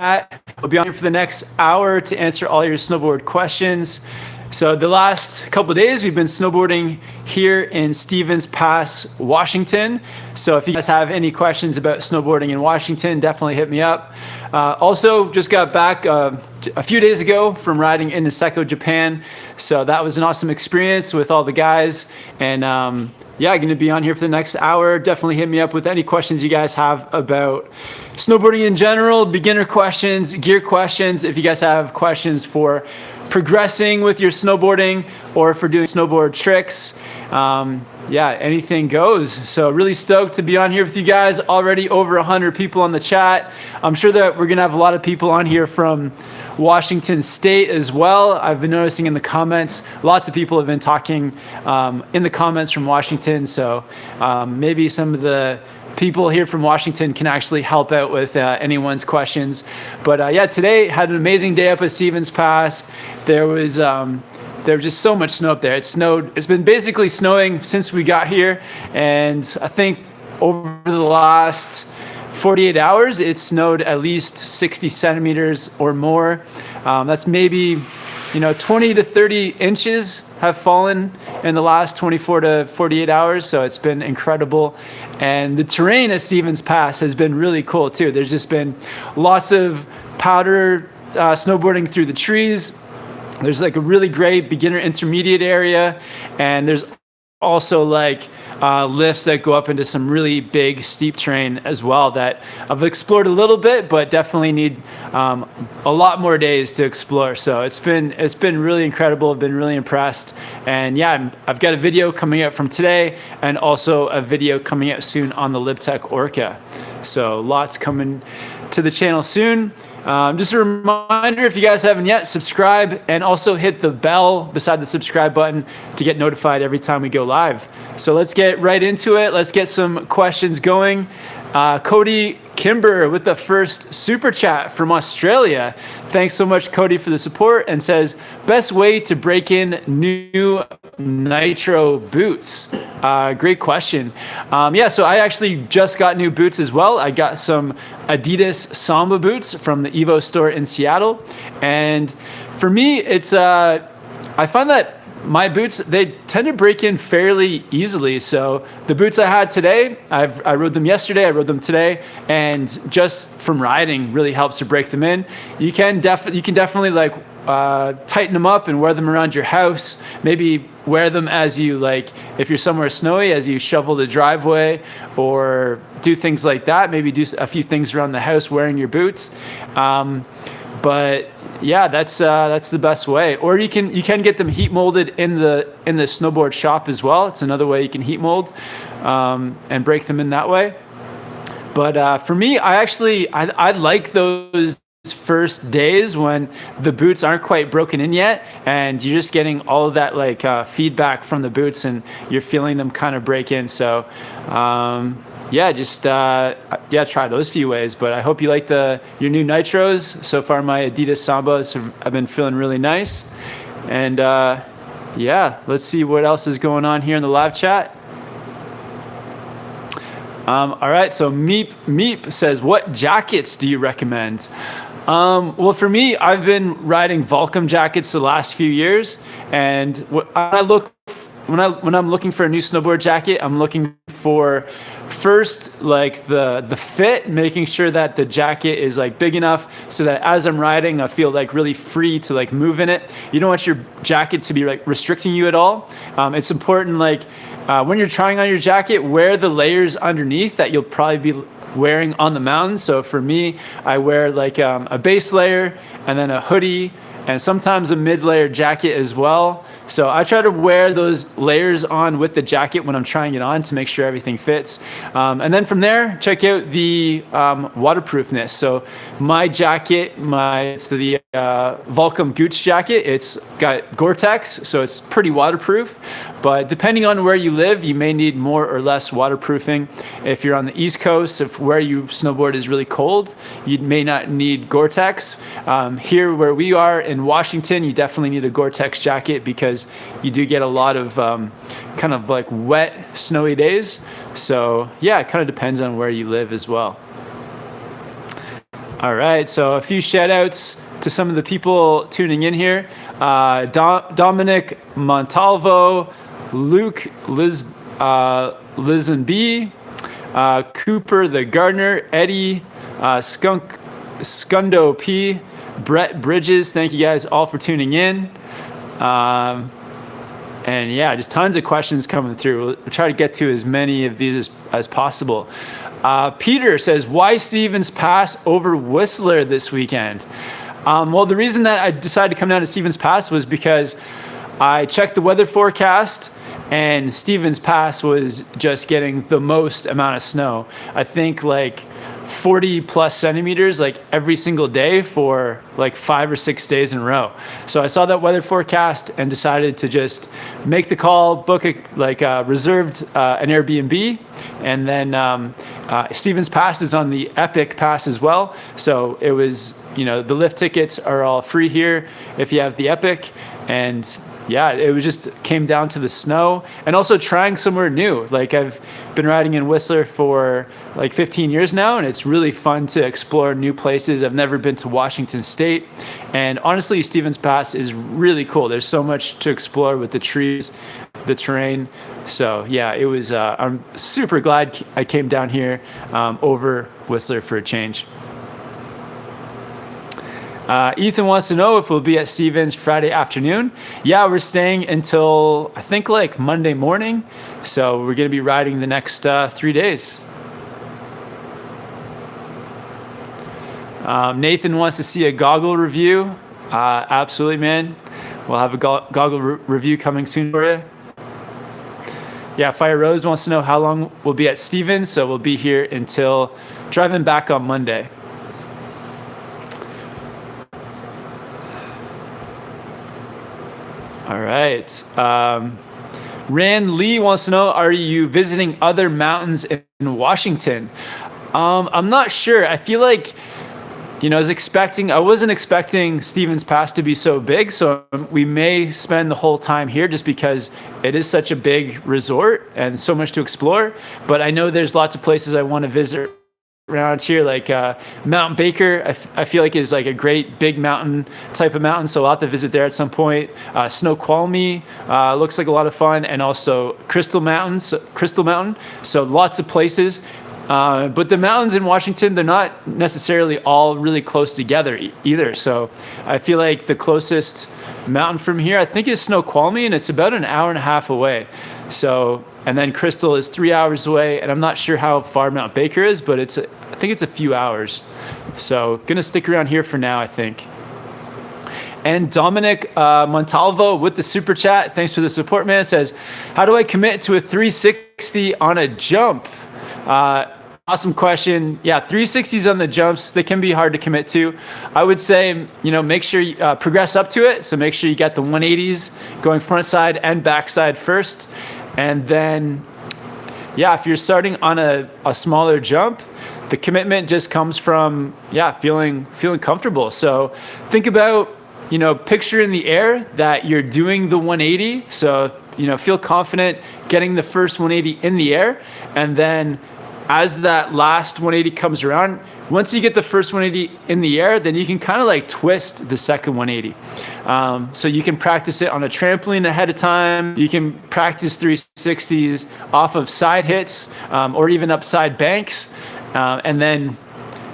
We'll be on here for the next hour to answer all your snowboard questions. So the last couple of days, we've been snowboarding here in Stevens Pass, Washington. So if you guys have any questions about snowboarding in Washington, definitely hit me up. Also, just got back a few days ago from riding in Niseko, Japan. So that was an awesome experience with all the guys. And yeah, going to be on here for the next hour. Definitely hit me up with any questions you guys have about snowboarding in general, beginner questions, gear questions. If you guys have questions for progressing with your snowboarding or for doing snowboard tricks, yeah, anything goes. So really stoked to be on here with you guys. Already over 100 people on the chat. I'm sure that we're gonna have a lot of people on here from Washington State as well. I've been noticing in the comments, lots of people have been talking in the comments from Washington. So maybe some of the people here from Washington can actually help out with anyone's questions. But yeah, today had an amazing day up at Stevens Pass. There was just so much snow up there. It snowed. It's been basically snowing since we got here, and I think over the last 48 hours, it snowed at least 60 centimeters or more. That's maybe 20 to 30 inches have fallen in the last 24 to 48 hours. So it's been incredible. And the terrain at Stevens Pass has been really cool too. There's just been lots of powder snowboarding through the trees. There's like a really great beginner intermediate area. And there's also like lifts that go up into some really big steep terrain as well that I've explored a little bit, but definitely need a lot more days to explore. So it's been really incredible. I've been really impressed. And yeah, I've got a video coming out from today and also a video coming out soon on the LibTech Orca. So lots coming to the channel soon. Just a reminder, if you guys haven't yet, subscribe and also hit the bell beside the subscribe button to get notified every time we go live. So let's get right into it. Let's get some questions going. Cody Kimber with the first super chat from Australia. Thanks so much, Cody, for the support, and says, best way to break in new Nitro boots? Great question. Yeah, so I actually just got new boots as well. I got some Adidas Samba boots from the Evo store in Seattle. And for me, it's I find that my boots, they tend to break in fairly easily. So the boots I had today, I rode them yesterday, I rode them today, and just from riding really helps to break them in. You can definitely like tighten them up and wear them around your house. Maybe wear them as you if you're somewhere snowy, as you shovel the driveway or do things like that. Maybe do a few things around the house wearing your boots. But yeah, that's the best way. Or you can get them heat molded in the snowboard shop as well. It's another way you can heat mold and break them in that way. But for me, I like those first days when the boots aren't quite broken in yet and you're just getting all of that feedback from the boots and you're feeling them kind of break in. So yeah, just try those few ways. But I hope you like your new Nitros. So far my Adidas Sambas have been feeling really nice. And yeah, let's see what else is going on here in the live chat. All right, so Meep says, what jackets do you recommend? Well, for me, I've been riding Volcom jackets the last few years, and when I'm looking for a new snowboard jacket, I'm looking for first the fit, making sure that the jacket is big enough so that as I'm riding, I feel really free to move in it. You don't want your jacket to be restricting you at all. It's important when you're trying on your jacket, wear the layers underneath that you'll probably be wearing on the mountain. So for me, I wear a base layer and then a hoodie and sometimes a mid-layer jacket as well. So I try to wear those layers on with the jacket when I'm trying it on to make sure everything fits. And then from there, check out the waterproofness. So my jacket, it's the Volcom Gooch jacket. It's got Gore-Tex, so it's pretty waterproof. But depending on where you live, you may need more or less waterproofing. If you're on the East Coast, if where you snowboard is really cold, you may not need Gore-Tex. Here where we are in Washington, you definitely need a Gore-Tex jacket because you do get a lot of kind of wet, snowy days. So yeah, it kind of depends on where you live as well. All right, so a few shout outs to some of the people tuning in here. Dominic Montalvo, Luke Lizenby, Cooper the Gardener, Eddie, Skundo P, Brett Bridges. Thank you guys all for tuning in. And yeah, just tons of questions coming through. We'll try to get to as many of these as possible. Peter says, why Stevens Pass over Whistler this weekend? Well, the reason that I decided to come down to Stevens Pass was because I checked the weather forecast and Stevens Pass was just getting the most amount of snow. I think like 40 plus centimeters like every single day for like 5 or 6 days in a row. So I saw that weather forecast and decided to just make the call, book reserved an Airbnb, and then Stevens Pass is on the Epic Pass as well. So it was, the lift tickets are all free here if you have the Epic. And yeah, it was just came down to the snow and also trying somewhere new. Like I've been riding in Whistler for like 15 years now, and it's really fun to explore new places. I've never been to Washington State, and honestly, Stevens Pass is really cool. There's so much to explore with the trees, the terrain. So yeah, it was. I'm super glad I came down here over Whistler for a change. Ethan wants to know if we'll be at Stevens Friday afternoon. Yeah, we're staying until I think like Monday morning. So we're going to be riding the next 3 days. Nathan wants to see a goggle review. Absolutely, man. We'll have a goggle review coming soon for you. Yeah, Fire Rose wants to know how long we'll be at Stevens. So we'll be here until driving back on Monday. All right. Rand Lee wants to know, are you visiting other mountains in Washington? I'm not sure. I feel like, I wasn't expecting Stevens Pass to be so big. So we may spend the whole time here just because it is such a big resort and so much to explore. But I know there's lots of places I want to visit around here, like Mount Baker. I feel like is like a great big mountain type of mountain, so I'll have to visit there at some point. Snoqualmie looks like a lot of fun, and also Crystal Mountain. So lots of places. But the mountains in Washington, they're not necessarily all really close together either. So I feel like the closest mountain from here, I think, is Snoqualmie, and it's about an hour and a half away. So, and then Crystal is 3 hours away, and I'm not sure how far Mount Baker is, but I think it's a few hours. So gonna stick around here for now, I think. And Dominic Montalvo with the super chat, thanks for the support, man, says, how do I commit to a 360 on a jump? Awesome question. Yeah, 360s on the jumps, they can be hard to commit to. I would say, make sure you progress up to it. So make sure you get the 180s going front side and back side first. And then, yeah, if you're starting on a smaller jump, the commitment just comes from, feeling comfortable. So think about, picture in the air that you're doing the 180. So, feel confident getting the first 180 in the air. And then as that last 180 comes around, once you get the first 180 in the air, then you can kind of like twist the second 180. So you can practice it on a trampoline ahead of time. You can practice 360s off of side hits or even upside banks. And then,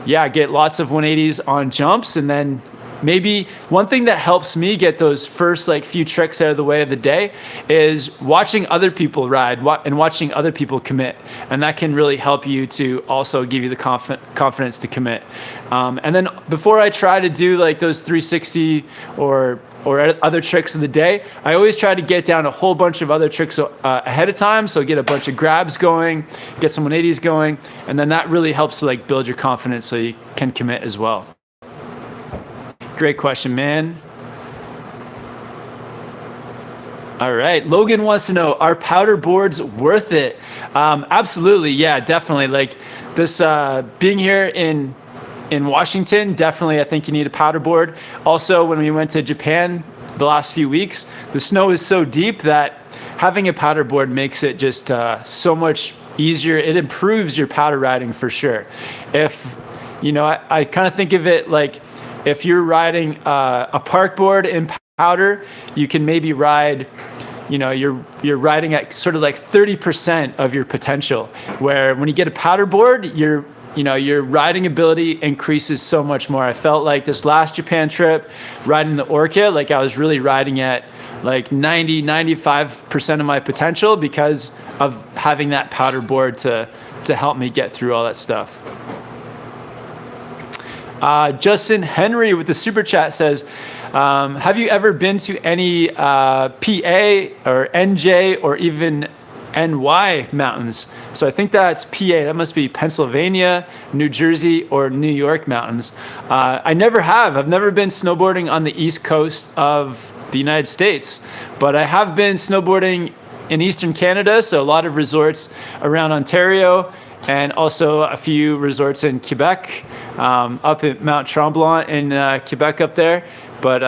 get lots of 180s on jumps. And then maybe one thing that helps me get those first few tricks out of the way of the day is watching other people ride and watching other people commit. And that can really help you to also give you the confidence to commit. And then before I try to do those 360 or other tricks of the day, I always try to get down a whole bunch of other tricks ahead of time. So get a bunch of grabs going, get some 180s going, and then that really helps to build your confidence so you can commit as well. Great question, man. All right, Logan wants to know, are powder boards worth it? Absolutely, yeah, definitely. This being here in Washington, definitely I think you need a powder board. Also, when we went to Japan the last few weeks, the snow is so deep that having a powder board makes it just so much easier. It improves your powder riding for sure. I kind of think of it like if you're riding a park board in powder, you can maybe ride, you're riding at sort of like 30% of your potential, where when you get a powder board, your riding ability increases so much more. I felt like this last Japan trip, riding the Orca, like I was really riding at like 95% of my potential because of having that powder board to help me get through all that stuff. Justin Henry with the super chat says, have you ever been to any PA or NJ or even NY mountains? So I think that's PA. That must be Pennsylvania, New Jersey, or New York mountains. I never have. I've never been snowboarding on the East Coast of the United States, but I have been snowboarding in Eastern Canada. So a lot of resorts around Ontario, and also a few resorts in Quebec, up at Mount Tremblant in Quebec up there. But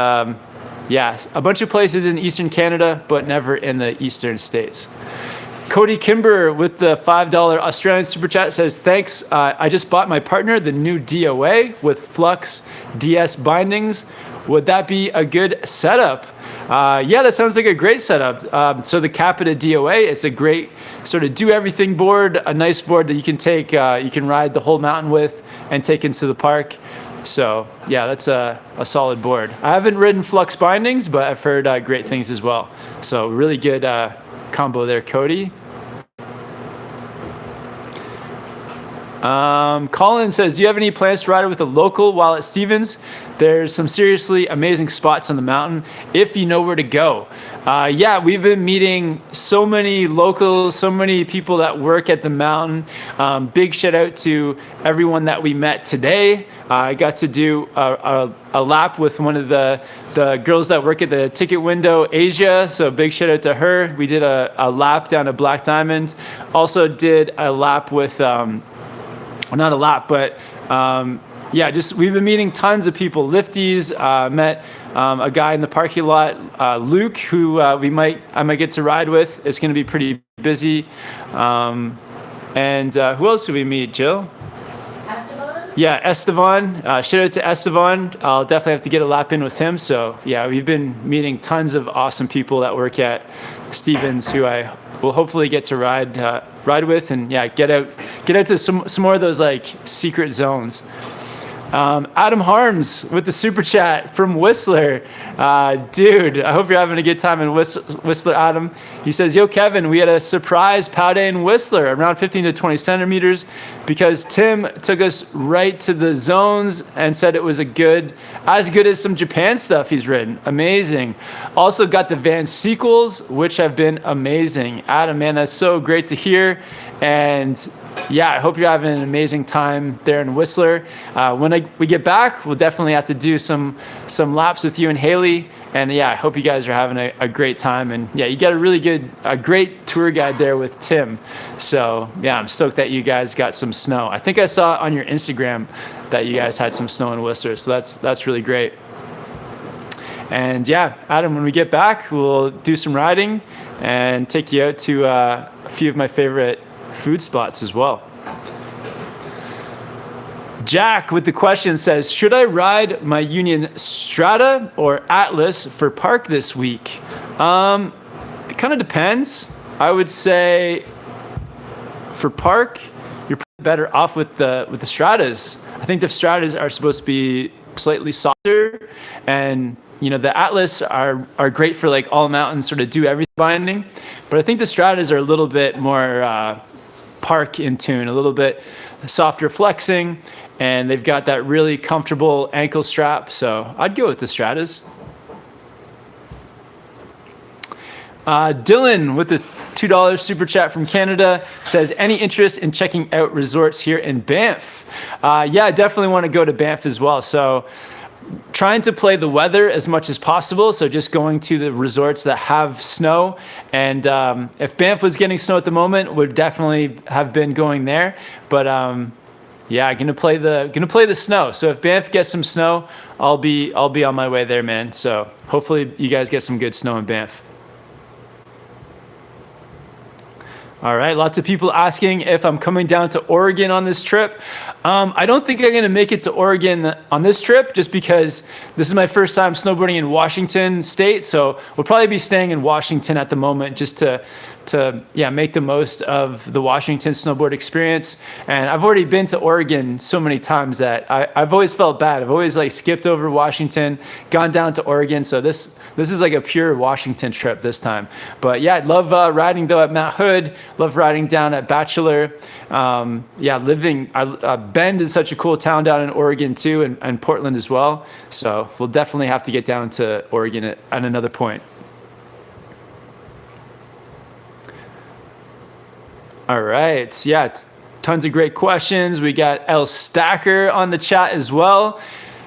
yeah, a bunch of places in Eastern Canada, but never in the Eastern States. Cody Kimber with the $5 Australian super chat says, thanks. I just bought my partner the new DOA with Flux DS bindings. Would that be a good setup? Yeah, that sounds like a great setup. So the Capita DOA, it's a great sort of do everything board, a nice board that you can take, you can ride the whole mountain with and take into the park. So yeah, that's a solid board. I haven't ridden Flux bindings, but I've heard great things as well. So really good combo there, Cody. Colin says, do you have any plans to ride with a local while at Stevens? There's some seriously amazing spots on the mountain if you know where to go. Yeah, we've been meeting so many locals, so many people that work at the mountain. Big shout out to everyone that we met today. I got to do a lap with one of the girls that work at the ticket window, Asia. So big shout out to her. We did a lap down at Black Diamond. Also did a lap with, not a lap, but yeah, just we've been meeting tons of people. Lifties, met a guy in the parking lot, Luke, who I might get to ride with. It's going to be pretty busy. And who else did we meet, Jill? Esteban? Yeah, Esteban. Shout out to Esteban. I'll definitely have to get a lap in with him. So yeah, we've been meeting tons of awesome people that work at Stevens who I will hopefully get to ride with, and yeah, get out to some more of those like secret zones. Adam Harms with the super chat from Whistler. Dude, I hope you're having a good time in Whistler, Adam. He says, yo, Kevin, we had a surprise POW day in Whistler, around 15 to 20 centimeters, because Tim took us right to the zones and said it was as good as some Japan stuff he's ridden. Amazing. Also got the Van sequels, which have been amazing. Adam, man, that's so great to hear. And yeah, I hope you're having an amazing time there in Whistler. When we get back, we'll definitely have to do some laps with you and Haley. And yeah, I hope you guys are having a great time. And yeah, you got a great tour guide there with Tim. So yeah, I'm stoked that you guys got some snow. I think I saw on your Instagram that you guys had some snow in Whistler. So that's really great. And yeah, Adam, when we get back, we'll do some riding and take you out to a few of my favorite food spots as well. Jack with the question says, should I ride my Union Strata or Atlas for park this week? It kind of depends. I would say for park, you're better off with the Stratas. I think the Stratas are supposed to be slightly softer, and the Atlas are great for like all mountain sort of do everything binding, but I think the Stratas are a little bit more park in tune, a little bit softer flexing, and they've got that really comfortable ankle strap. So I'd go with the Stratas. Dylan with the $2 super chat from Canada says, any interest in checking out resorts here in Banff? Yeah, I definitely want to go to Banff as well. So trying to play the weather as much as possible. So just going to the resorts that have snow. And if Banff was getting snow at the moment, would definitely have been going there. But yeah, gonna play the snow. So if Banff gets some snow, I'll be on my way there, man. So hopefully you guys get some good snow in Banff. All right, lots of people asking if I'm coming down to Oregon on this trip. I don't think I'm gonna make it to Oregon on this trip just because this is my first time snowboarding in Washington State. So we'll probably be staying in Washington at the moment just to make the most of the Washington snowboard experience. And I've already been to Oregon so many times that I've always felt bad. I've always like skipped over Washington, gone down to Oregon. So this is like a pure Washington trip this time. But yeah, I'd love riding though at Mount Hood, love riding down at Bachelor. Bend is such a cool town down in Oregon too, and Portland as well. So we'll definitely have to get down to Oregon at another point. All right, yeah, tons of great questions. We got L Stacker on the chat as well,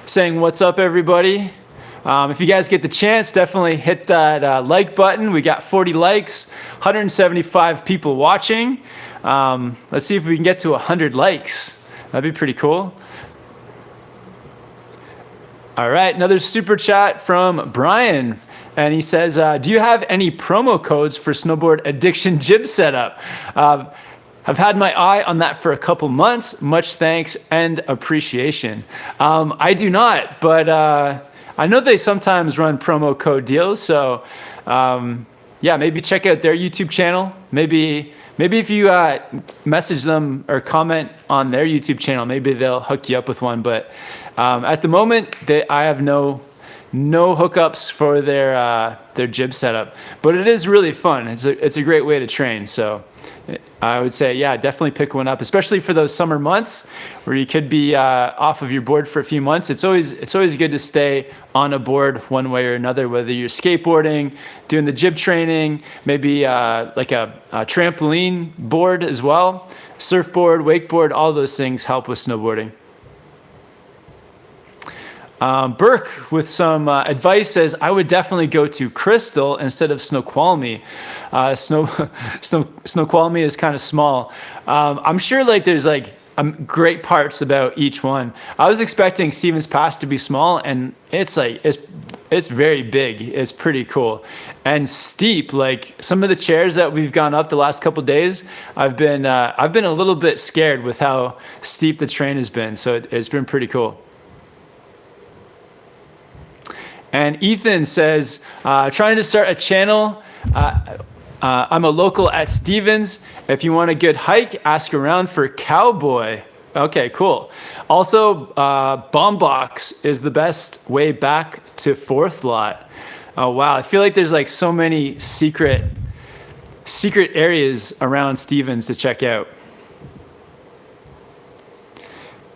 saying what's up, everybody. If you guys get the chance, definitely hit that like button. We got 40 likes, 175 people watching. Let's see if we can get to 100 likes. That'd be pretty cool. All right, another super chat from Brian. And he says, do you have any promo codes for Snowboard Addiction Jib Setup? I've had my eye on that for a couple months. Much thanks and appreciation. I do not, but I know they sometimes run promo code deals. So yeah, maybe check out their YouTube channel. Maybe if you message them or comment on their YouTube channel, maybe they'll hook you up with one. But at the moment, I have no hookups for their jib setup, but it is really fun. It's a great way to train. So I would say, yeah, definitely pick one up, especially for those summer months where you could be off of your board for a few months. It's always good to stay on a board one way or another, whether you're skateboarding, doing the jib training, maybe like a trampoline board as well, surfboard, wakeboard, all those things help with snowboarding. Burke with some advice says, I would definitely go to Crystal instead of Snoqualmie. Snoqualmie is kind of small. I'm sure like there's like great parts about each one. I was expecting Stevens Pass to be small, and it's very big. It's pretty cool and steep. Like some of the chairs that we've gone up the last couple of days, I've been a little bit scared with how steep the terrain has been. So it's been pretty cool. And Ethan says, trying to start a channel. I'm a local at Stevens. If you want a good hike, ask around for Cowboy. Okay, cool. Also, Bomb Box is the best way back to Fourth Lot. Oh, wow. I feel like there's like so many secret areas around Stevens to check out.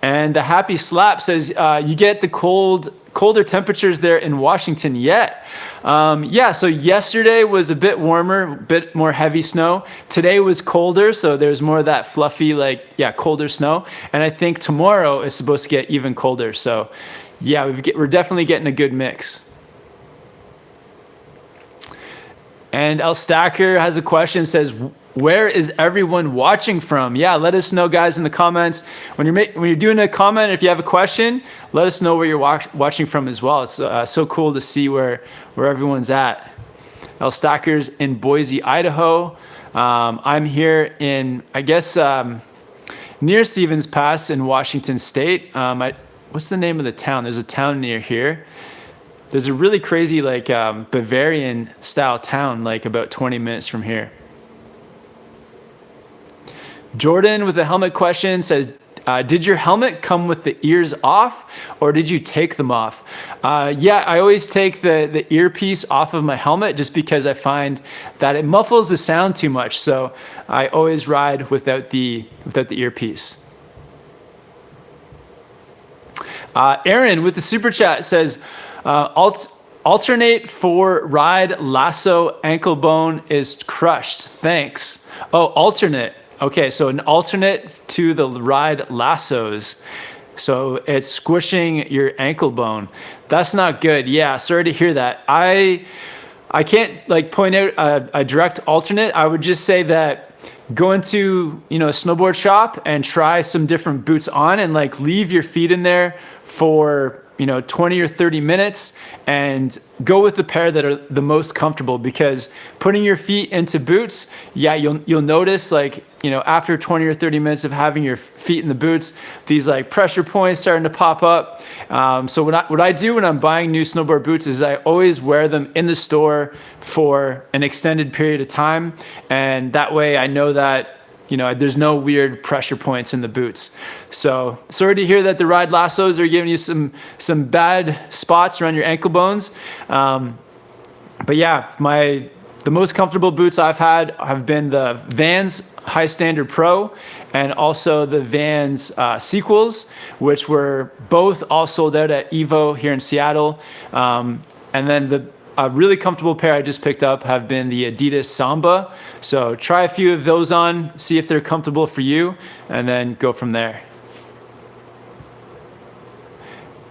And the Happy Slap says, you get the colder temperatures there in Washington yet? Yeah, so yesterday was a bit warmer, a bit more heavy snow. Today was colder, so there's more of that fluffy, colder snow. And I think tomorrow is supposed to get even colder. So yeah, we're definitely getting a good mix. And El Stacker has a question, says, where is everyone watching from? Yeah, let us know, guys, in the comments. When you're doing a comment, if you have a question, let us know where you're watching from as well. It's so cool to see where everyone's at. El Stacker's in Boise, Idaho. I'm here in, I guess, near Stevens Pass in Washington State. What's the name of the town? There's a town near here. There's a really crazy Bavarian style town about 20 minutes from here. Jordan with a helmet question says, did your helmet come with the ears off or did you take them off? Yeah, I always take the earpiece off of my helmet just because I find that it muffles the sound too much. So I always ride without the earpiece. Aaron with the super chat says, alternate for ride lasso ankle bone is crushed. Thanks. Oh, alternate. Okay, so an alternate to the ride lassos. So it's squishing your ankle bone. That's not good. Yeah, sorry to hear that. I can't point out a direct alternate. I would just say that go into a snowboard shop and try some different boots on and leave your feet in there for 20 or 30 minutes and go with the pair that are the most comfortable, because putting your feet into boots, you'll notice after 20 or 30 minutes of having your feet in the boots, these pressure points starting to pop up. So what I do when I'm buying new snowboard boots is I always wear them in the store for an extended period of time. And that way I know that there's no weird pressure points in the boots. So sorry to hear that the ride lassos are giving you some bad spots around your ankle bones. But yeah, the most comfortable boots I've had have been the Vans High Standard Pro and also the Vans Sequels, which were both all sold out at Evo here in Seattle. And then a really comfortable pair I just picked up have been the Adidas Samba. So try a few of those on, see if they're comfortable for you, and then go from there.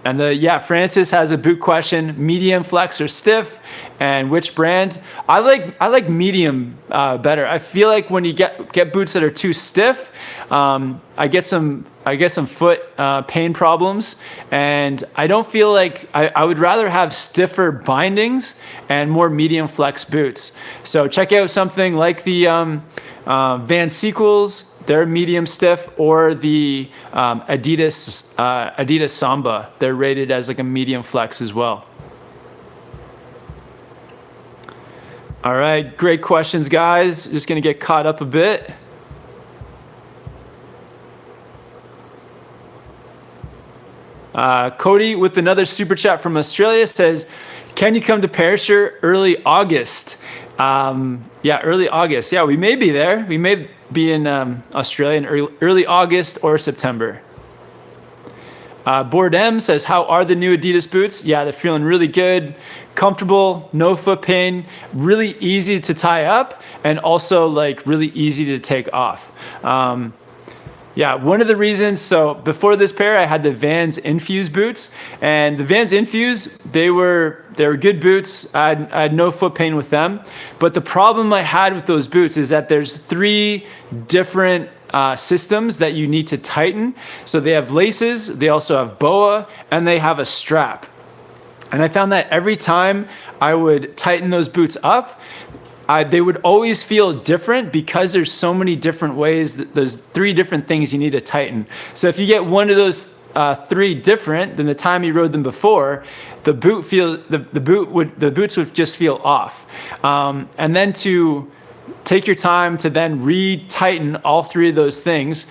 And Francis has a boot question: medium, flex, or stiff, and which brand? I like medium better. I feel like when you get boots that are too stiff, I get some foot pain problems, and I don't feel like I would rather have stiffer bindings and more medium flex boots. So check out something like the Vans Sequels. They're medium stiff, or the Adidas Samba. They're rated as a medium flex as well. All right, great questions, guys. Just gonna get caught up a bit. Cody with another super chat from Australia says, can you come to Perisher early August? Early August. Yeah, we may be there. We may be in Australia in early August or September. Boardem says, how are the new Adidas boots? Yeah, they're feeling really good, comfortable, no foot pain, really easy to tie up, and also really easy to take off. One of the reasons, so before this pair, I had the Vans Infuse boots, and the Vans Infuse, they were good boots. I had no foot pain with them. But the problem I had with those boots is that there's 3 different systems that you need to tighten. So they have laces, they also have BOA, and they have a strap. And I found that every time I would tighten those boots up, they would always feel different, because there's so many different ways. There's 3 different things you need to tighten. So if you get one of those 3 different than the time you rode them before, the boots would just feel off. And then to take your time to then re-tighten all 3 of those things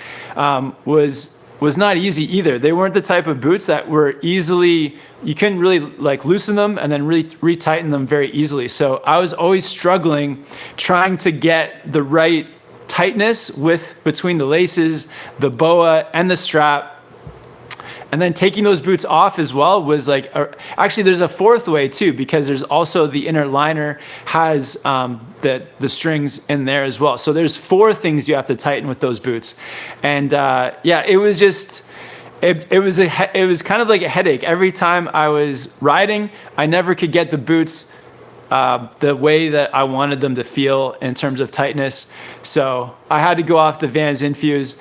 was not easy either. They weren't the type of boots that were easily, you couldn't really loosen them and then retighten them very easily. So I was always struggling trying to get the right tightness between the laces, the BOA, and the strap. And then taking those boots off as well was actually there's a 4th way too, because there's also the inner liner has the strings in there as well. So there's 4 things you have to tighten with those boots. And it was just, it was kind of like a headache. Every time I was riding, I never could get the boots the way that I wanted them to feel in terms of tightness. So I had to go off the Vans Infuse.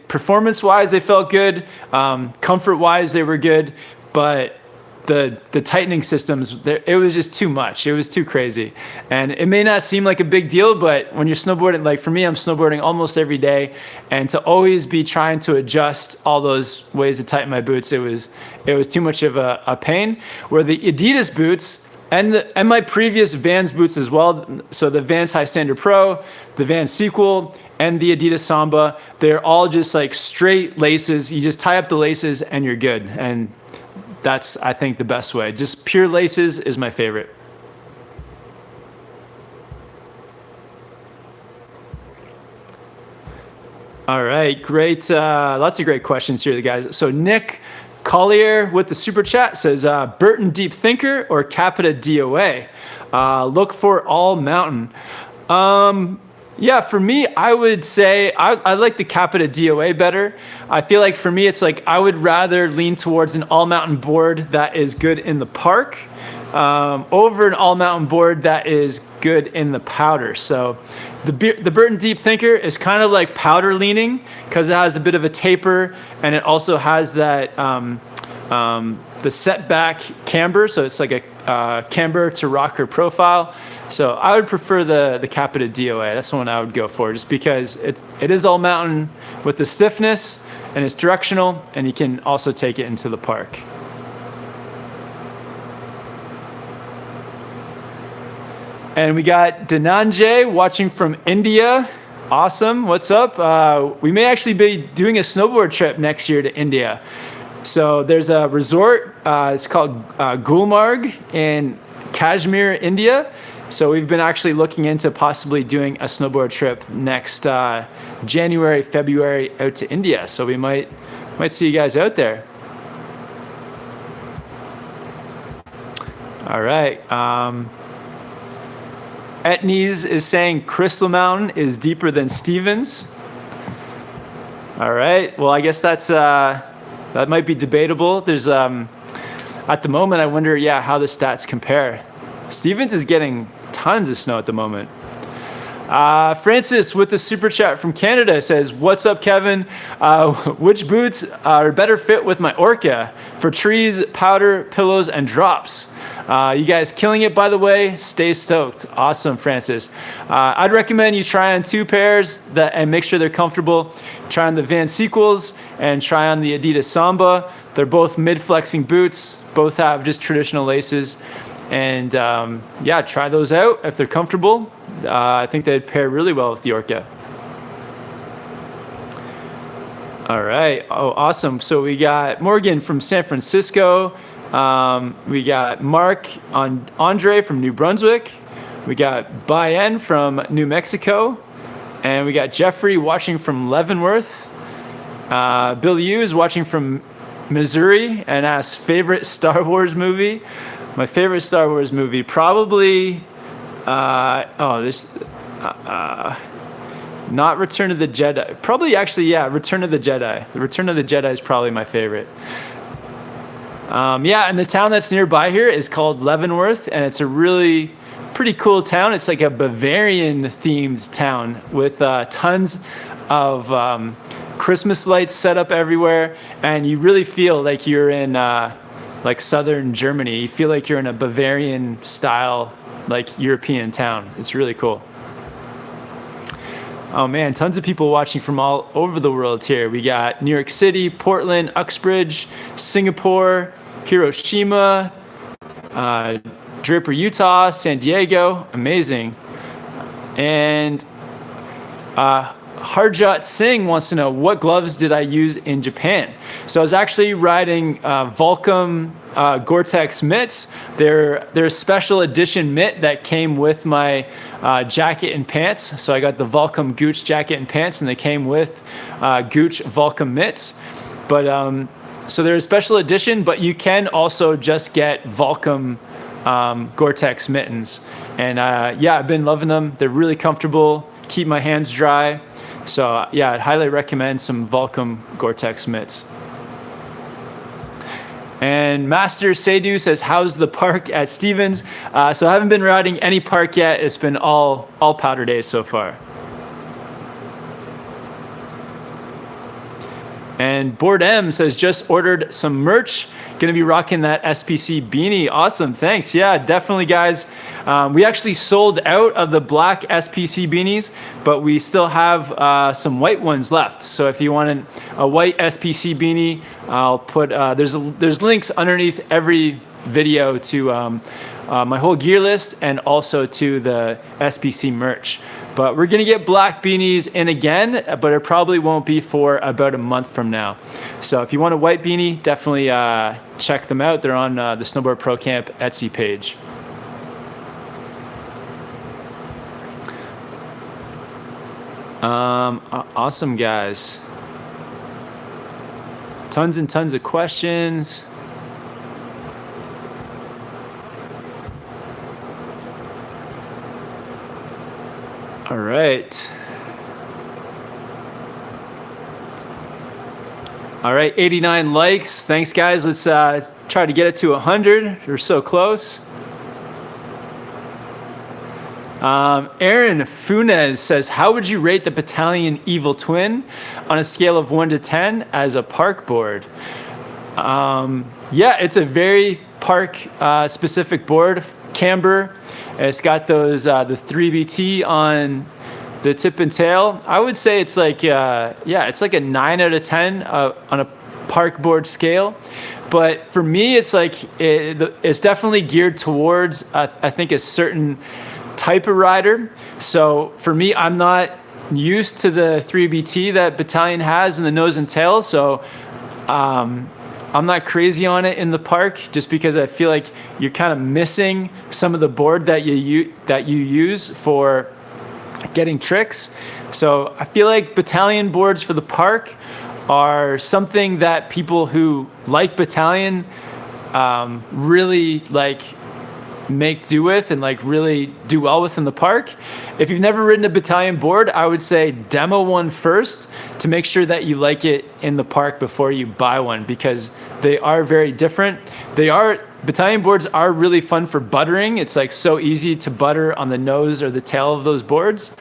Performance-wise, they felt good. Comfort-wise, they were good. But the tightening systems, it was just too much. It was too crazy. And it may not seem like a big deal, but when you're snowboarding, for me, I'm snowboarding almost every day. And to always be trying to adjust all those ways to tighten my boots, it was too much of a pain. Where the Adidas boots, and my previous Vans boots as well, so the Vans High Standard Pro, the Vans Sequel, and the Adidas Samba, they're all just straight laces. You just tie up the laces and you're good. And that's, I think, the best way. Just pure laces is my favorite. All right, great. Lots of great questions here, guys. So Nick Collier with the super chat says, Burton Deep Thinker or Capita DOA? Look for all mountain. For me, I would say I like the Capita DOA better. I feel like for me, it's I would rather lean towards an all mountain board that is good in the park over an all mountain board that is good in the powder. So the Burton Deep Thinker is kind of like powder leaning because it has a bit of a taper, and it also has that the setback camber, so it's like a camber to rocker profile. So I would prefer the Capita DOA. That's the one I would go for, just because it is all mountain with the stiffness, and it's directional, and you can also take it into the park. And we got Dhananjay watching from India. Awesome, what's up? We may actually be doing a snowboard trip next year to India. So there's a resort, it's called Gulmarg in Kashmir, India. So we've been actually looking into possibly doing a snowboard trip next January, February out to India. So we might see you guys out there. All right. Etnies is saying Crystal Mountain is deeper than Stevens. All right. Well, I guess that might be debatable. There's at the moment, I wonder, how the stats compare. Stevens is getting tons of snow at the moment. Francis with the super chat from Canada says, "What's up, Kevin? Which boots are better fit with my Orca for trees, powder, pillows, and drops? You guys killing it, by the way. Stay stoked." Awesome, Francis. I'd recommend you try on 2 pairs and make sure they're comfortable. Try on the Van Sequels and try on the Adidas Samba. They're both mid-flexing boots. Both have just traditional laces. And try those out if they're comfortable. I think they'd pair really well with the Orca. All right. Oh, awesome. So we got Morgan from San Francisco. We got Mark Andre from New Brunswick. We got Bayen from New Mexico. And we got Jeffrey watching from Leavenworth. Bill Hughes watching from Missouri and asks, favorite Star Wars movie? My favorite Star Wars movie, probably, not Return of the Jedi. Probably, actually, Return of the Jedi. The Return of the Jedi is probably my favorite. And the town that's nearby here is called Leavenworth, and it's a really pretty cool town. It's like a Bavarian-themed town with tons of Christmas lights set up everywhere, and you really feel like you're in like southern Germany. You feel like you're in a Bavarian style, like European town. It's really cool. Oh man, tons of people watching from all over the world here. We got New York City, Portland, Uxbridge, Singapore, Hiroshima, Draper, Utah, San Diego. Amazing. And Harjot Singh wants to know, what gloves did I use in Japan? So I was actually riding Volcom Gore-Tex mitts. They're a special edition mitt that came with my jacket and pants. So I got the Volcom Gooch jacket and pants, and they came with Gooch Volcom mitts. But so they're a special edition, but you can also just get Volcom Gore-Tex mittens. And I've been loving them. They're really comfortable, keep my hands dry. So I'd highly recommend some Volcom Gore-Tex mitts. And Master Seydu says, how's the park at Stevens? So I haven't been riding any park yet. It's been all powder days so far. And Board M says, just ordered some merch. Gonna be rocking that SPC beanie. Awesome, thanks. Yeah, definitely, guys. We actually sold out of the black SPC beanies, but we still have some white ones left. So if you want a white SPC beanie, I'll put, there's links underneath every video to my whole gear list and also to the SPC merch. But we're gonna get black beanies in again, but it probably won't be for about a month from now. So if you want a white beanie, definitely check them out. They're on the Snowboard Pro Camp Etsy page. Awesome, guys. Tons and tons of questions. All right. All right, 89 likes. Thanks, guys. Let's try to get it to 100. We're so close. Aaron Funes says, how would you rate the Batallion Evil Twin on a scale of 1 to 10 as a park board? Yeah, it's a very park specific board, camber. It's got those the 3BT on the tip and tail. I would say it's like yeah, it's like a 9 out of 10 on a park board scale. But for me, it's like it's definitely geared towards I think a certain type of rider. So for me, I'm not used to the 3BT that Batallion has in the nose and tail. So I'm not crazy on it in the park just because I feel like you're kind of missing some of the board that you use for getting tricks. So I feel like Batallion boards for the park are something that people who like Batallion really like make do with and like really do well with in the park. If you've never ridden a Batallion board, I would say demo one first to make sure that you like it in the park before you buy one, because they are very different. Batallion boards are really fun for buttering. It's like so easy to butter on the nose or the tail of those boards.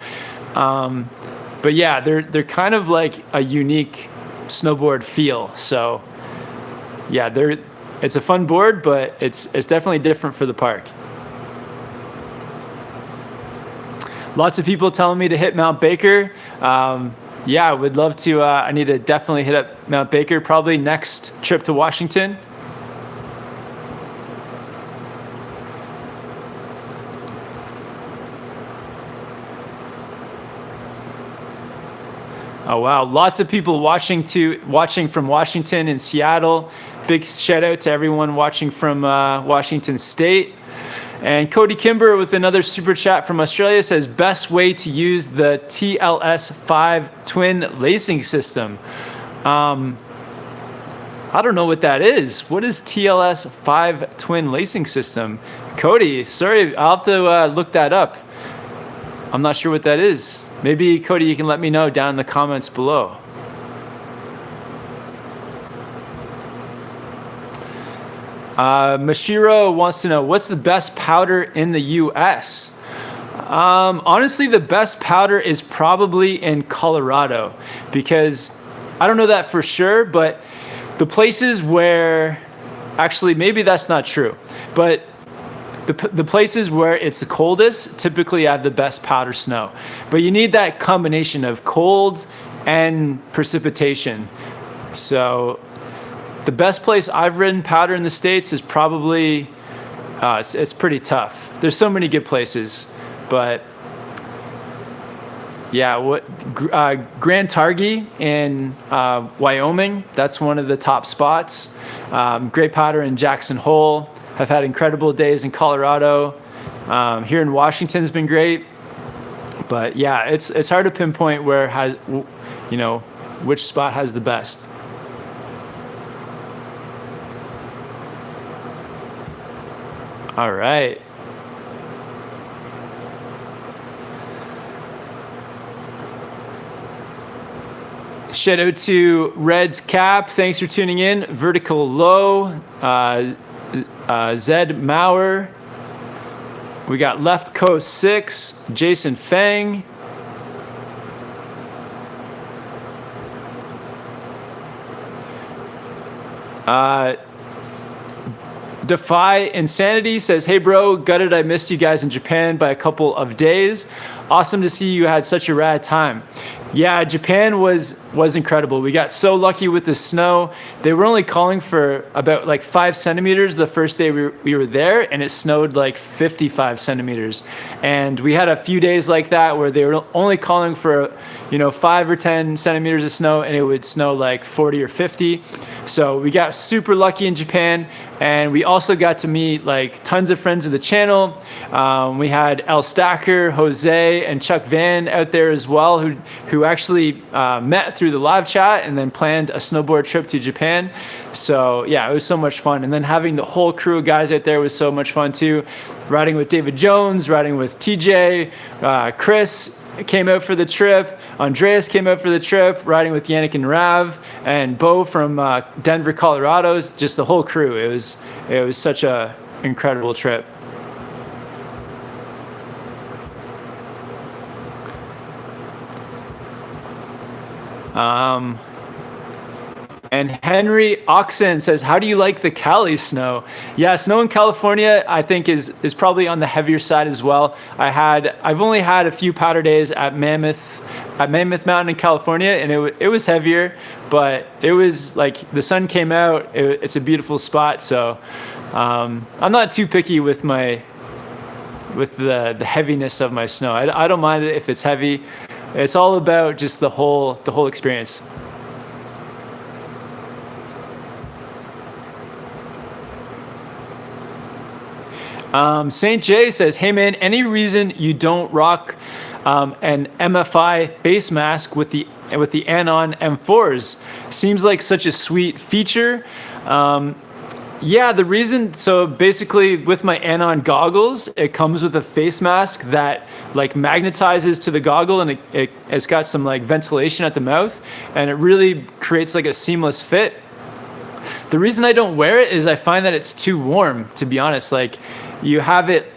But yeah, they're kind of like a unique snowboard feel. So yeah, it's a fun board, but it's definitely different for the park. Lots of people telling me to hit Mount Baker. Yeah, I would love to. I need to definitely hit up Mount Baker, probably next trip to Washington. Oh wow, lots of people watching from Washington and Seattle. Big shout out to everyone watching from Washington State. And Cody Kimber with another super chat from Australia says, best way to use the TLS5 twin lacing system. I don't know what that is. What is TLS5 twin lacing system? Cody, sorry, I'll have to look that up. I'm not sure what that is. Maybe, Cody, you can let me know down in the comments below. Mashiro wants to know, what's the best powder in the US? Honestly, the best powder is probably in Colorado, because I don't know that for sure, but the places where, actually maybe that's not true, but the places where it's the coldest typically have the best powder snow. But you need that combination of cold and precipitation. So the best place I've ridden powder in the States is probably, it's pretty tough. There's so many good places, but yeah, Grand Targhee in Wyoming, that's one of the top spots. Great powder in Jackson Hole. Have had incredible days in Colorado. Here in Washington's been great, but yeah, it's hard to pinpoint which spot has the best. All right. Shout out to Red's Cap. Thanks for tuning in. Vertical Low. Zed Maurer. We got Left Coast 6. Jason Fang. Defy Insanity says, hey bro, gutted I missed you guys in Japan by a couple of days. Awesome to see you had such a rad time. Yeah, Japan was incredible. We got so lucky with the snow. They were only calling for about like 5 centimeters the first day we were there, and it snowed like 55 centimeters. And we had a few days like that where they were only calling for 5 or 10 centimeters of snow, and it would snow like 40 or 50. So we got super lucky in Japan, and we also got to meet like tons of friends of the channel. We had El Stacker, Jose, and Chuck Van out there as well, who actually met through the live chat and then planned a snowboard trip to Japan. So yeah, it was so much fun. And then having the whole crew of guys out there was so much fun too. Riding with David Jones, riding with TJ, Chris came out for the trip. Andreas came out for the trip, riding with Yannick and Rav, and Bo from Denver, Colorado. Just the whole crew. It was such a incredible trip. And Henry Oxen says, how do you like the Cali snow? Yeah, snow in California, I think is probably on the heavier side as well. I've only had a few powder days at Mammoth Mountain in California, and it was heavier, but it was like the sun came out. It's a beautiful spot, so I'm not too picky with the heaviness of my snow. I don't mind it if it's heavy. It's all about just the whole experience. St. J says, hey man, any reason you don't rock an MFI face mask with the Anon M4s? Seems like such a sweet feature. Yeah, the reason, so basically with my Anon goggles, it comes with a face mask that like magnetizes to the goggle, and it's got some like ventilation at the mouth, and it really creates like a seamless fit. The reason I don't wear it is I find that it's too warm, to be honest. Like you have it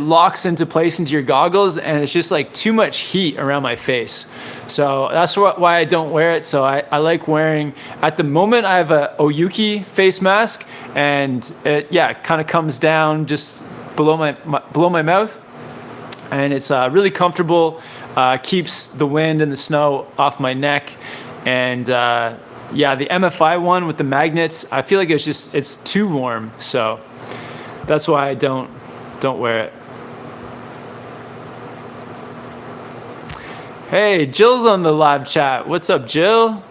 locks into place into your goggles, and it's just like too much heat around my face. So that's why I don't wear it. So I like wearing, at the moment I have a Oyuki face mask, and it kind of comes down just below my mouth, and it's really comfortable, keeps the wind and the snow off my neck. And the MFI one with the magnets, I feel like it's too warm, so that's why I don't wear it. Hey, Jill's on the live chat. What's up, Jill?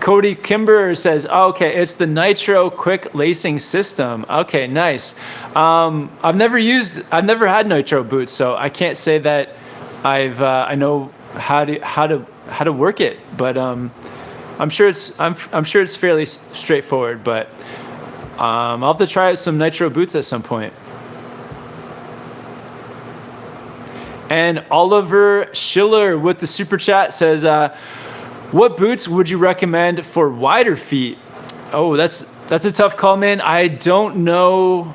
Cody Kimber says, oh, okay, it's the Nitro quick lacing system. Okay, nice. I've never had Nitro boots, so I can't say that I know how to work it, but I'm sure it's fairly straightforward, but I'll have to try out some Nitro boots at some point. And Oliver Schiller with the super chat says, what boots would you recommend for wider feet? Oh, that's a tough call, man. I don't know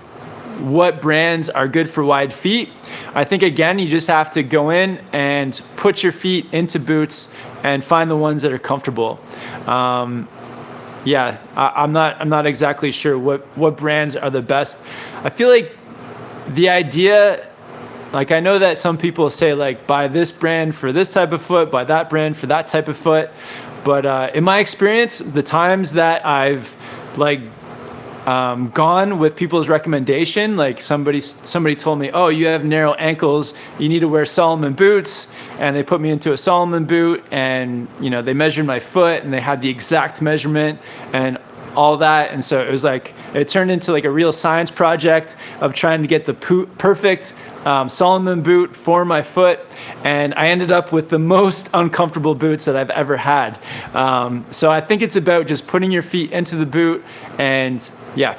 what brands are good for wide feet. I think, again, you just have to go in and put your feet into boots and find the ones that are comfortable. I'm not exactly sure what brands are the best. I feel like the idea, like I know that some people say like buy this brand for this type of foot, buy that brand for that type of foot. But in my experience, the times that I've like gone with people's recommendation, like somebody told me, oh, you have narrow ankles, you need to wear Solomon boots, and they put me into a Solomon boot, and they measured my foot and they had the exact measurement and all that. And so it turned into like a real science project of trying to get the perfect Solomon boot for my foot, and I ended up with the most uncomfortable boots that I've ever had. So I think it's about just putting your feet into the boot and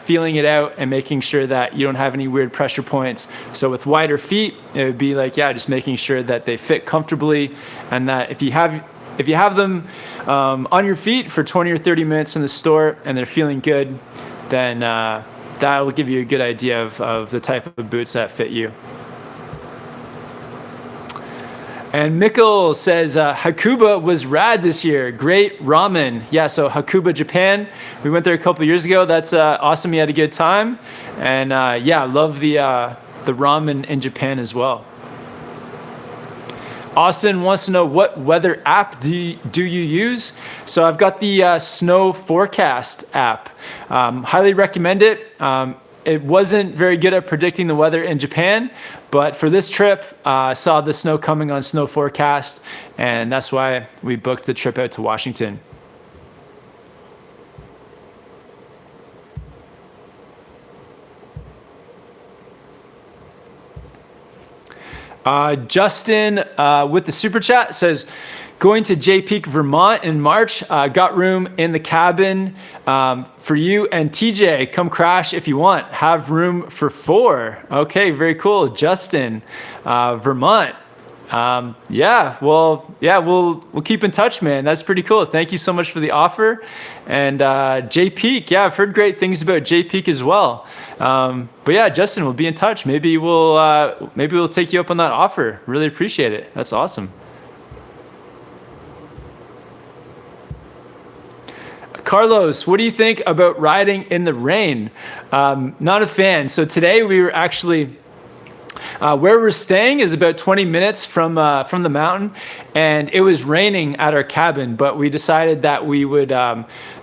feeling it out and making sure that you don't have any weird pressure points. So with wider feet, it would be like just making sure that they fit comfortably, and that if you have them on your feet for 20 or 30 minutes in the store and they're feeling good, then that will give you a good idea of the type of boots that fit you. And Mikkel says, Hakuba was rad this year. Great ramen. Yeah, so Hakuba, Japan. We went there a couple years ago. That's awesome. You had a good time. And love the ramen in Japan as well. Austin wants to know, what weather app do you use? So I've got the Snow Forecast app. Highly recommend it. It wasn't very good at predicting the weather in Japan, but for this trip, I saw the snow coming on Snow Forecast, and that's why we booked the trip out to Washington. Justin with the super chat says, going to Jay Peak, Vermont in March. Got room in the cabin for you and TJ. Come crash if you want. Have room for 4. Okay, very cool. Justin, Vermont. We'll keep in touch, man. That's pretty cool. Thank you so much for the offer. And Jay Peak, I've heard great things about Jay Peak as well. Justin, we'll be in touch. Maybe we'll take you up on that offer. Really appreciate it. That's awesome. Carlos, what do you think about riding in the rain? Not a fan. So today we were actually where we're staying is about 20 minutes from the mountain, and it was raining at our cabin, but we decided that we would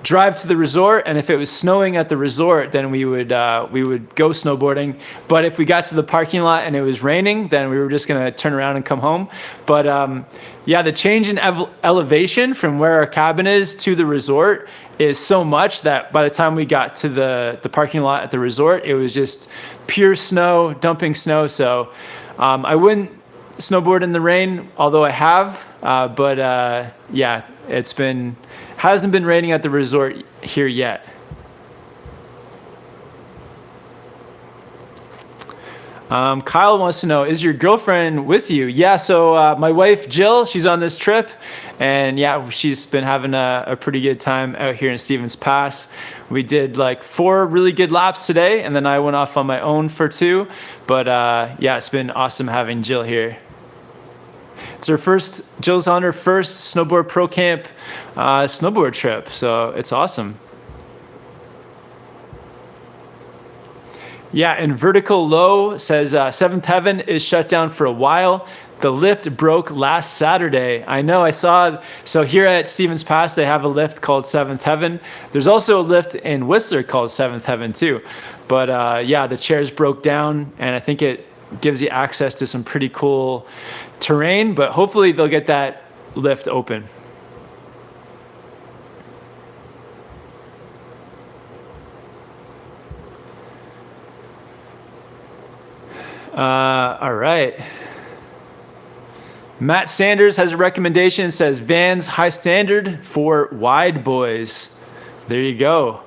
drive to the resort, and if it was snowing at the resort, then we would go snowboarding. But if we got to the parking lot and it was raining, then we were just gonna turn around and come home. But yeah, the change in elevation from where our cabin is to the resort is so much that by the time we got to the parking lot at the resort, it was just pure snow, dumping snow. So I wouldn't snowboard in the rain, although I have, but yeah, hasn't been raining at the resort here yet. Kyle wants to know, is your girlfriend with you? Yeah, so my wife Gill, she's on this trip, and yeah, she's been having a pretty good time out here in Stevens Pass. We did like 4 really good laps today, and then I went off on my own for 2. But yeah, it's been awesome having Gill here. Jill's on her first Snowboard Pro Camp snowboard trip, so it's awesome. Yeah, and Vertical Low says Seventh Heaven is shut down for a while. The lift broke last Saturday. I know, I saw. So here at Stevens Pass, they have a lift called Seventh Heaven. There's also a lift in Whistler called Seventh Heaven too. But yeah, the chairs broke down, and I think it gives you access to some pretty cool terrain. But hopefully they'll get that lift open. All right. Matt Sanders has a recommendation. Says Vans high standard for wide boys. There you go.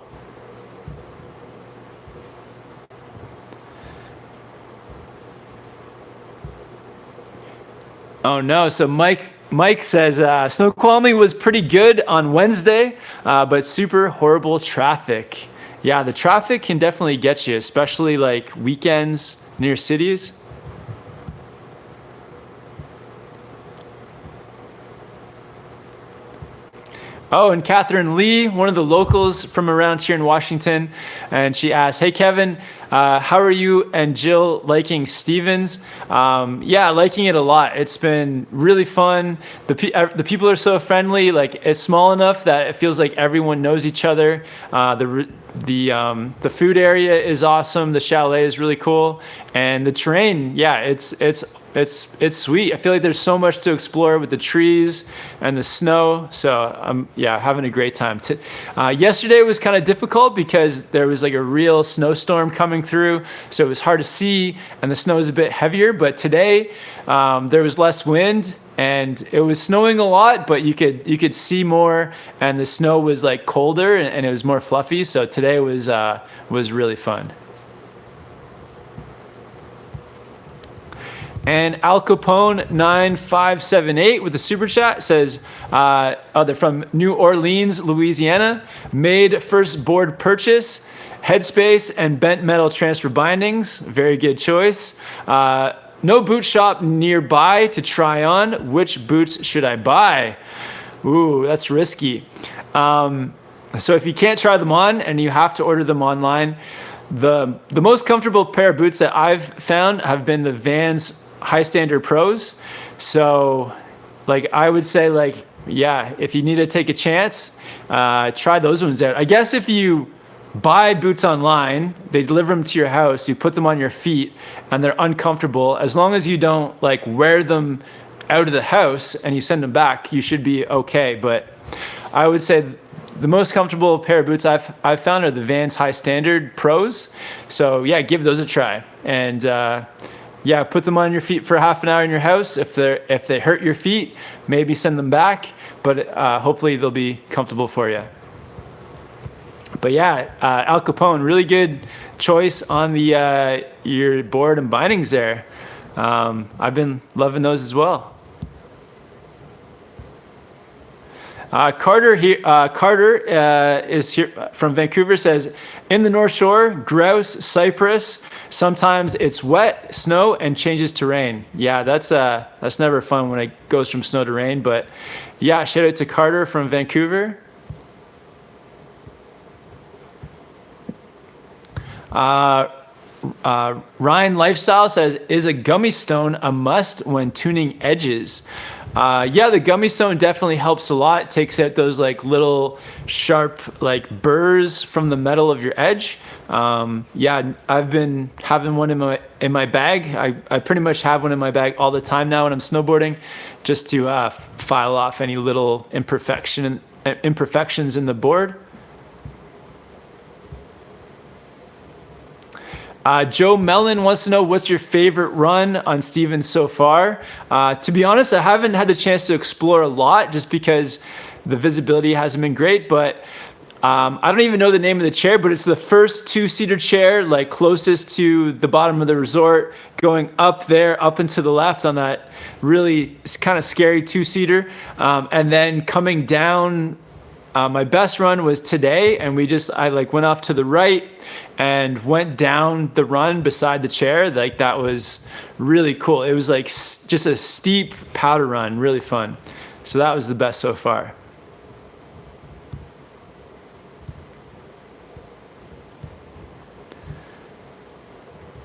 Oh no, so Mike says Snoqualmie was pretty good on Wednesday, but super horrible traffic. Yeah, the traffic can definitely get you, especially like weekends near cities. Oh, and Catherine Lee, one of the locals from around here in Washington, and she asked, "Hey Kevin, how are you and Gill liking Stevens?" Yeah, liking it a lot. It's been really fun. The people are so friendly. Like, it's small enough that it feels like everyone knows each other. The food area is awesome. The chalet is really cool, and the terrain, yeah, it's sweet. I feel like there's so much to explore with the trees and the snow. So I'm having a great time. Yesterday was kind of difficult because there was like a real snowstorm coming through, so it was hard to see, and the snow is a bit heavier. But today there was less wind, and it was snowing a lot, but you could see more, and the snow was like colder, and it was more fluffy. So today was really fun. And Al Capone 9578 with the super chat says, they're from New Orleans, Louisiana. Made first board purchase, headspace and bent metal transfer bindings. Very good choice. No boot shop nearby to try on. Which boots should I buy? Ooh, that's risky. So if you can't try them on and you have to order them online, the most comfortable pair of boots that I've found have been the Vans High Standard Pros. So like, I would say, like, yeah, if you need to take a chance, try those ones out. I guess if you buy boots online, they deliver them to your house, you put them on your feet, and they're uncomfortable, as long as you don't like wear them out of the house and you send them back, you should be okay. But I would say the most comfortable pair of boots I've found are the Vans High Standard Pros. So yeah, give those a try. And yeah, put them on your feet for half an hour in your house. If they hurt your feet, maybe send them back, but hopefully they'll be comfortable for you. But yeah, Al Capone, really good choice on the your board and bindings there. I've been loving those as well. Carter is here from Vancouver, says, in the North Shore, grouse, cypress, sometimes it's wet, snow, and changes to rain. Yeah, that's never fun when it goes from snow to rain, but yeah, shout out to Carter from Vancouver. Ryan Lifestyle says, is a gummy stone a must when tuning edges? Yeah, the gummy stone definitely helps a lot. It takes out those like little sharp like burrs from the metal of your edge. Yeah, I've been having one in my bag. I pretty much have one in my bag all the time now when I'm snowboarding, just to file off any little imperfections in the board. Joe Mellon wants to know, what's your favorite run on Stevens so far? To be honest, I haven't had the chance to explore a lot just because the visibility hasn't been great, but I don't even know the name of the chair, but it's the first two-seater chair, like closest to the bottom of the resort, going up there, up and to the left on that really kind of scary two-seater, and then coming down. My best run was today, and I like went off to the right and went down the run beside the chair. Like that was really cool. It was like just a steep powder run, really fun. So that was the best so far.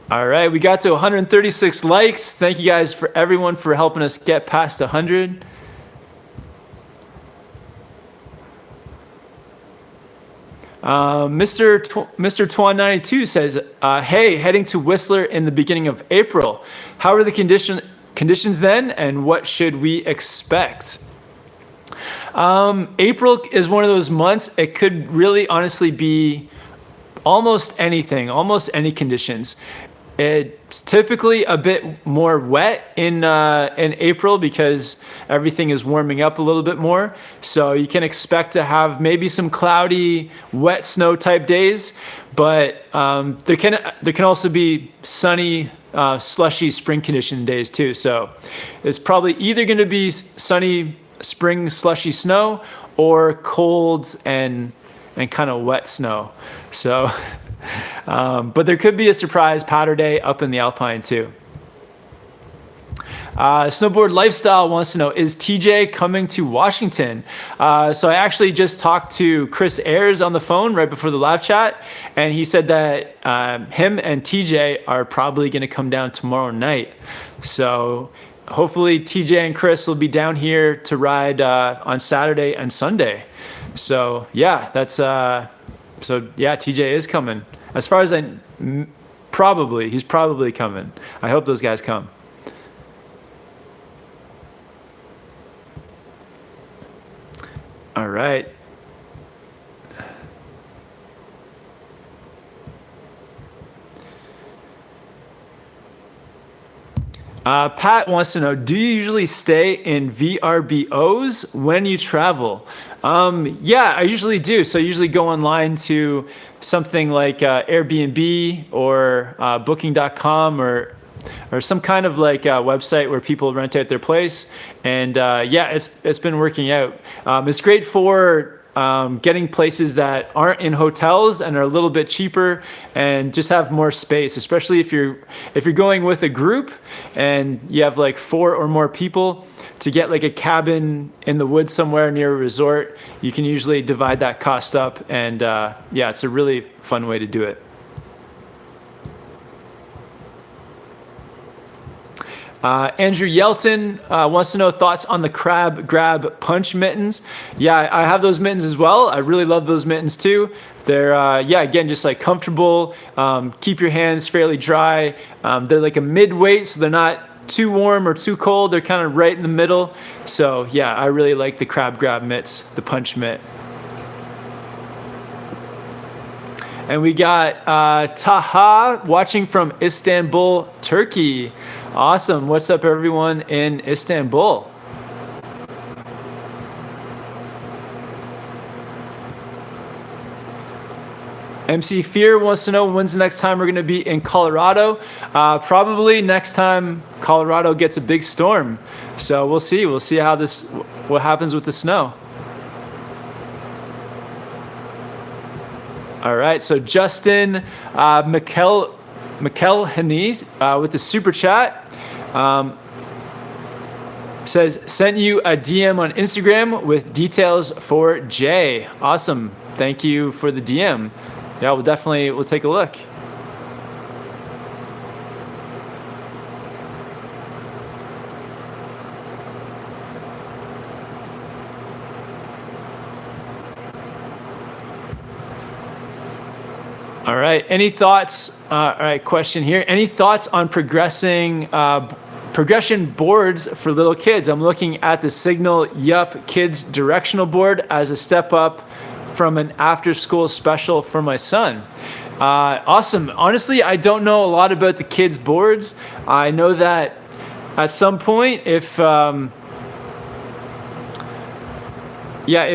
All right, we got to 136 likes. Thank you guys for everyone for helping us get past 100. Mr. Twan92 says, hey, heading to Whistler in the beginning of April. How are the conditions then, and what should we expect? April is one of those months. It could really honestly be almost anything, almost any conditions. It's typically a bit more wet in April because everything is warming up a little bit more. So you can expect to have maybe some cloudy, wet snow type days, but there can also be sunny, slushy spring condition days too. So it's probably either going to be sunny spring slushy snow or cold and kind of wet snow. So. But there could be a surprise powder day up in the Alpine too. Snowboard Lifestyle wants to know, is TJ coming to Washington? So I actually just talked to Chris Ayers on the phone right before the live chat, and he said that him and TJ are probably going to come down tomorrow night. So hopefully TJ and Chris will be down here to ride on Saturday and Sunday. So yeah, TJ is coming. As far as he's probably coming. I hope those guys come. All right. Pat wants to know, do you usually stay in VRBOs when you travel? Yeah, I usually do. So I usually go online to something like Airbnb or booking.com or some kind of like website where people rent out their place. And yeah, it's been working out. It's great for getting places that aren't in hotels and are a little bit cheaper and just have more space, especially if you're going with a group and you have like 4 or more people. To get like a cabin in the woods somewhere near a resort, you can usually divide that cost up, and yeah, it's a really fun way to do it. Andrew Yelton wants to know thoughts on the crab grab punch mittens. Yeah, I have those mittens as well. I really love those mittens too. They're, yeah, again, just like comfortable. Keep your hands fairly dry. They're like a mid-weight, so they're not too warm or too cold. They're kind of right in the middle. So yeah, I really like the crab grab mitts, the punch mitt. And we got Taha watching from Istanbul, Turkey. Awesome. What's up, everyone in Istanbul? MC Fear wants to know, when's the next time we're going to be in Colorado? Probably next time Colorado gets a big storm. So we'll see. We'll see what happens with the snow. All right. So Justin Mikel Hanese with the super chat says, sent you a DM on Instagram with details for Jay. Awesome. Thank you for the DM. Yeah, we'll take a look. All right. Any thoughts? All right. Question here. Any thoughts on progression boards for little kids? I'm looking at the Signal Yup Kids directional board as a step up from an after-school special for my son. Awesome. Honestly, I don't know a lot about the kids' boards. I know that at some point, if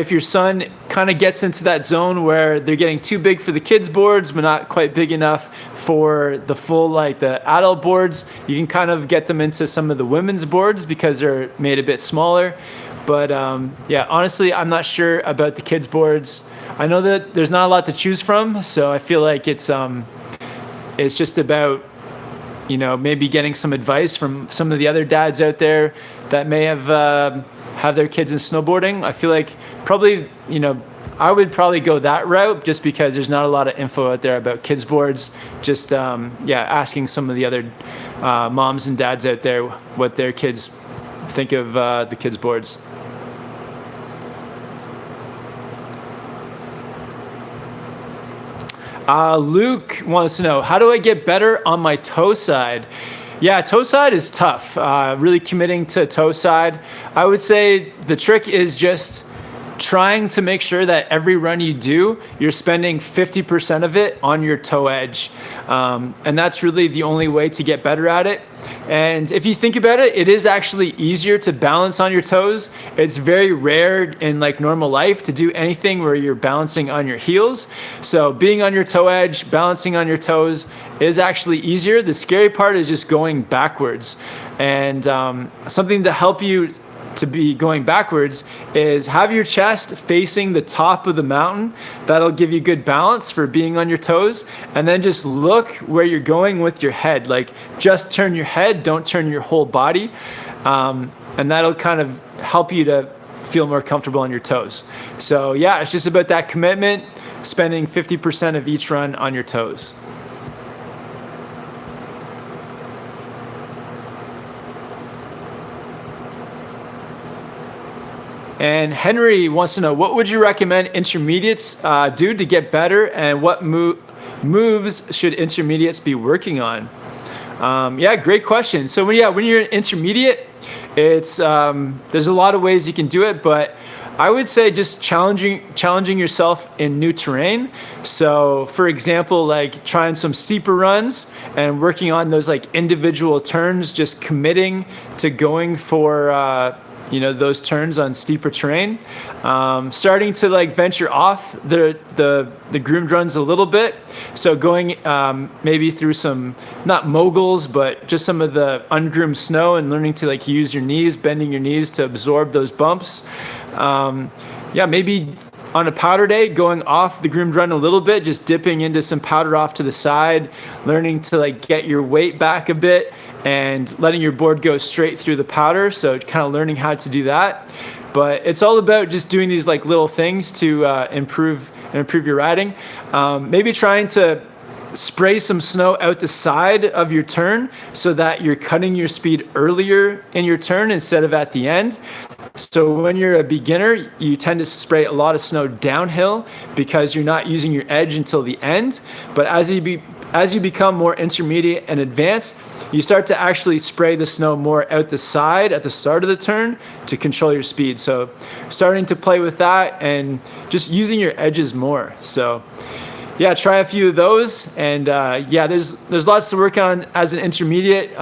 your son kind of gets into that zone where they're getting too big for the kids' boards, but not quite big enough for the full, like the adult boards, you can kind of get them into some of the women's boards because they're made a bit smaller. But honestly, I'm not sure about the kids' boards. I know that there's not a lot to choose from, so I feel like it's just about, maybe getting some advice from some of the other dads out there that may have their kids in snowboarding. I feel like probably, I would probably go that route just because there's not a lot of info out there about kids boards. Just, asking some of the other moms and dads out there what their kids think of the kids boards. Luke wants to know, how do I get better on my toe side? Yeah, toe side is tough. Really committing to toe side. I would say the trick is just trying to make sure that every run you do, you're spending 50% of it on your toe edge. And that's really the only way to get better at it. And if you think about it, it is actually easier to balance on your toes. It's very rare in like normal life to do anything where you're balancing on your heels. So being on your toe edge, balancing on your toes is actually easier. The scary part is just going backwards. And something to help you to be going backwards is have your chest facing the top of the mountain. That'll give you good balance for being on your toes. And then just look where you're going with your head. Like just turn your head, don't turn your whole body. And that'll kind of help you to feel more comfortable on your toes. So yeah, it's just about that commitment, spending 50% of each run on your toes. And Henry wants to know, what would you recommend intermediates do to get better, and what moves should intermediates be working on? Great question. So when you're an intermediate, it's there's a lot of ways you can do it, but I would say just challenging yourself in new terrain. So for example, like trying some steeper runs and working on those like individual turns, just committing to going for those turns on steeper terrain, starting to like venture off the groomed runs a little bit. So going maybe through some, not moguls, but just some of the ungroomed snow and learning to like use your knees, bending your knees to absorb those bumps. Maybe on a powder day, going off the groomed run a little bit, just dipping into some powder off to the side, learning to like get your weight back a bit and letting your board go straight through the powder. So kind of learning how to do that. But it's all about just doing these like little things to improve your riding. Maybe trying to spray some snow out the side of your turn so that you're cutting your speed earlier in your turn instead of at the end. So when you're a beginner, you tend to spray a lot of snow downhill because you're not using your edge until the end. But as you become more intermediate and advanced, you start to actually spray the snow more out the side at the start of the turn to control your speed. So starting to play with that and just using your edges more. So yeah, try a few of those, and there's lots to work on as an intermediate.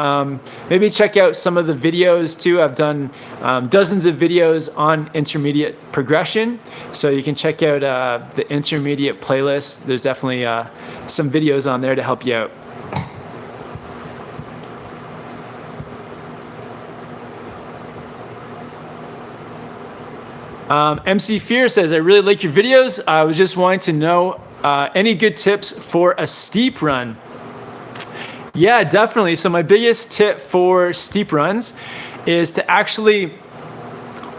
Maybe check out some of the videos too. I've done dozens of videos on intermediate progression, so you can check out the intermediate playlist. There's definitely some videos on there to help you out. MC Fear says, I really like your videos. I was just wanting to know any good tips for a steep run? Yeah, definitely. So my biggest tip for steep runs is to actually,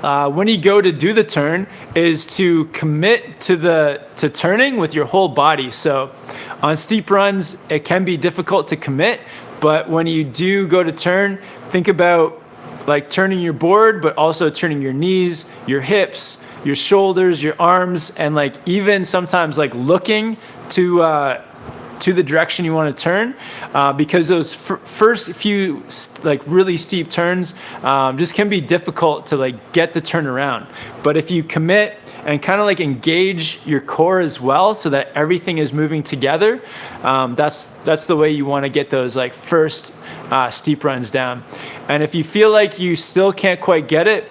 when you go to do the turn, is to commit to turning with your whole body. So on steep runs, it can be difficult to commit, but when you do go to turn, think about like turning your board, but also turning your knees, your hips, your shoulders, your arms, and like even sometimes like looking to to the direction you want to turn, because those first few like really steep turns just can be difficult to like get the turn around. But if you commit and kind of like engage your core as well so that everything is moving together, that's the way you want to get those like first steep runs down. And if you feel like you still can't quite get it,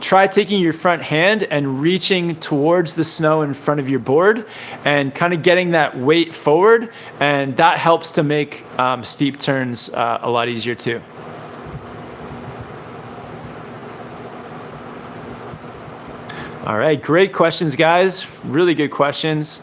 try taking your front hand and reaching towards the snow in front of your board and kind of getting that weight forward, and that helps to make steep turns a lot easier too. All right, great questions, guys. Really good questions.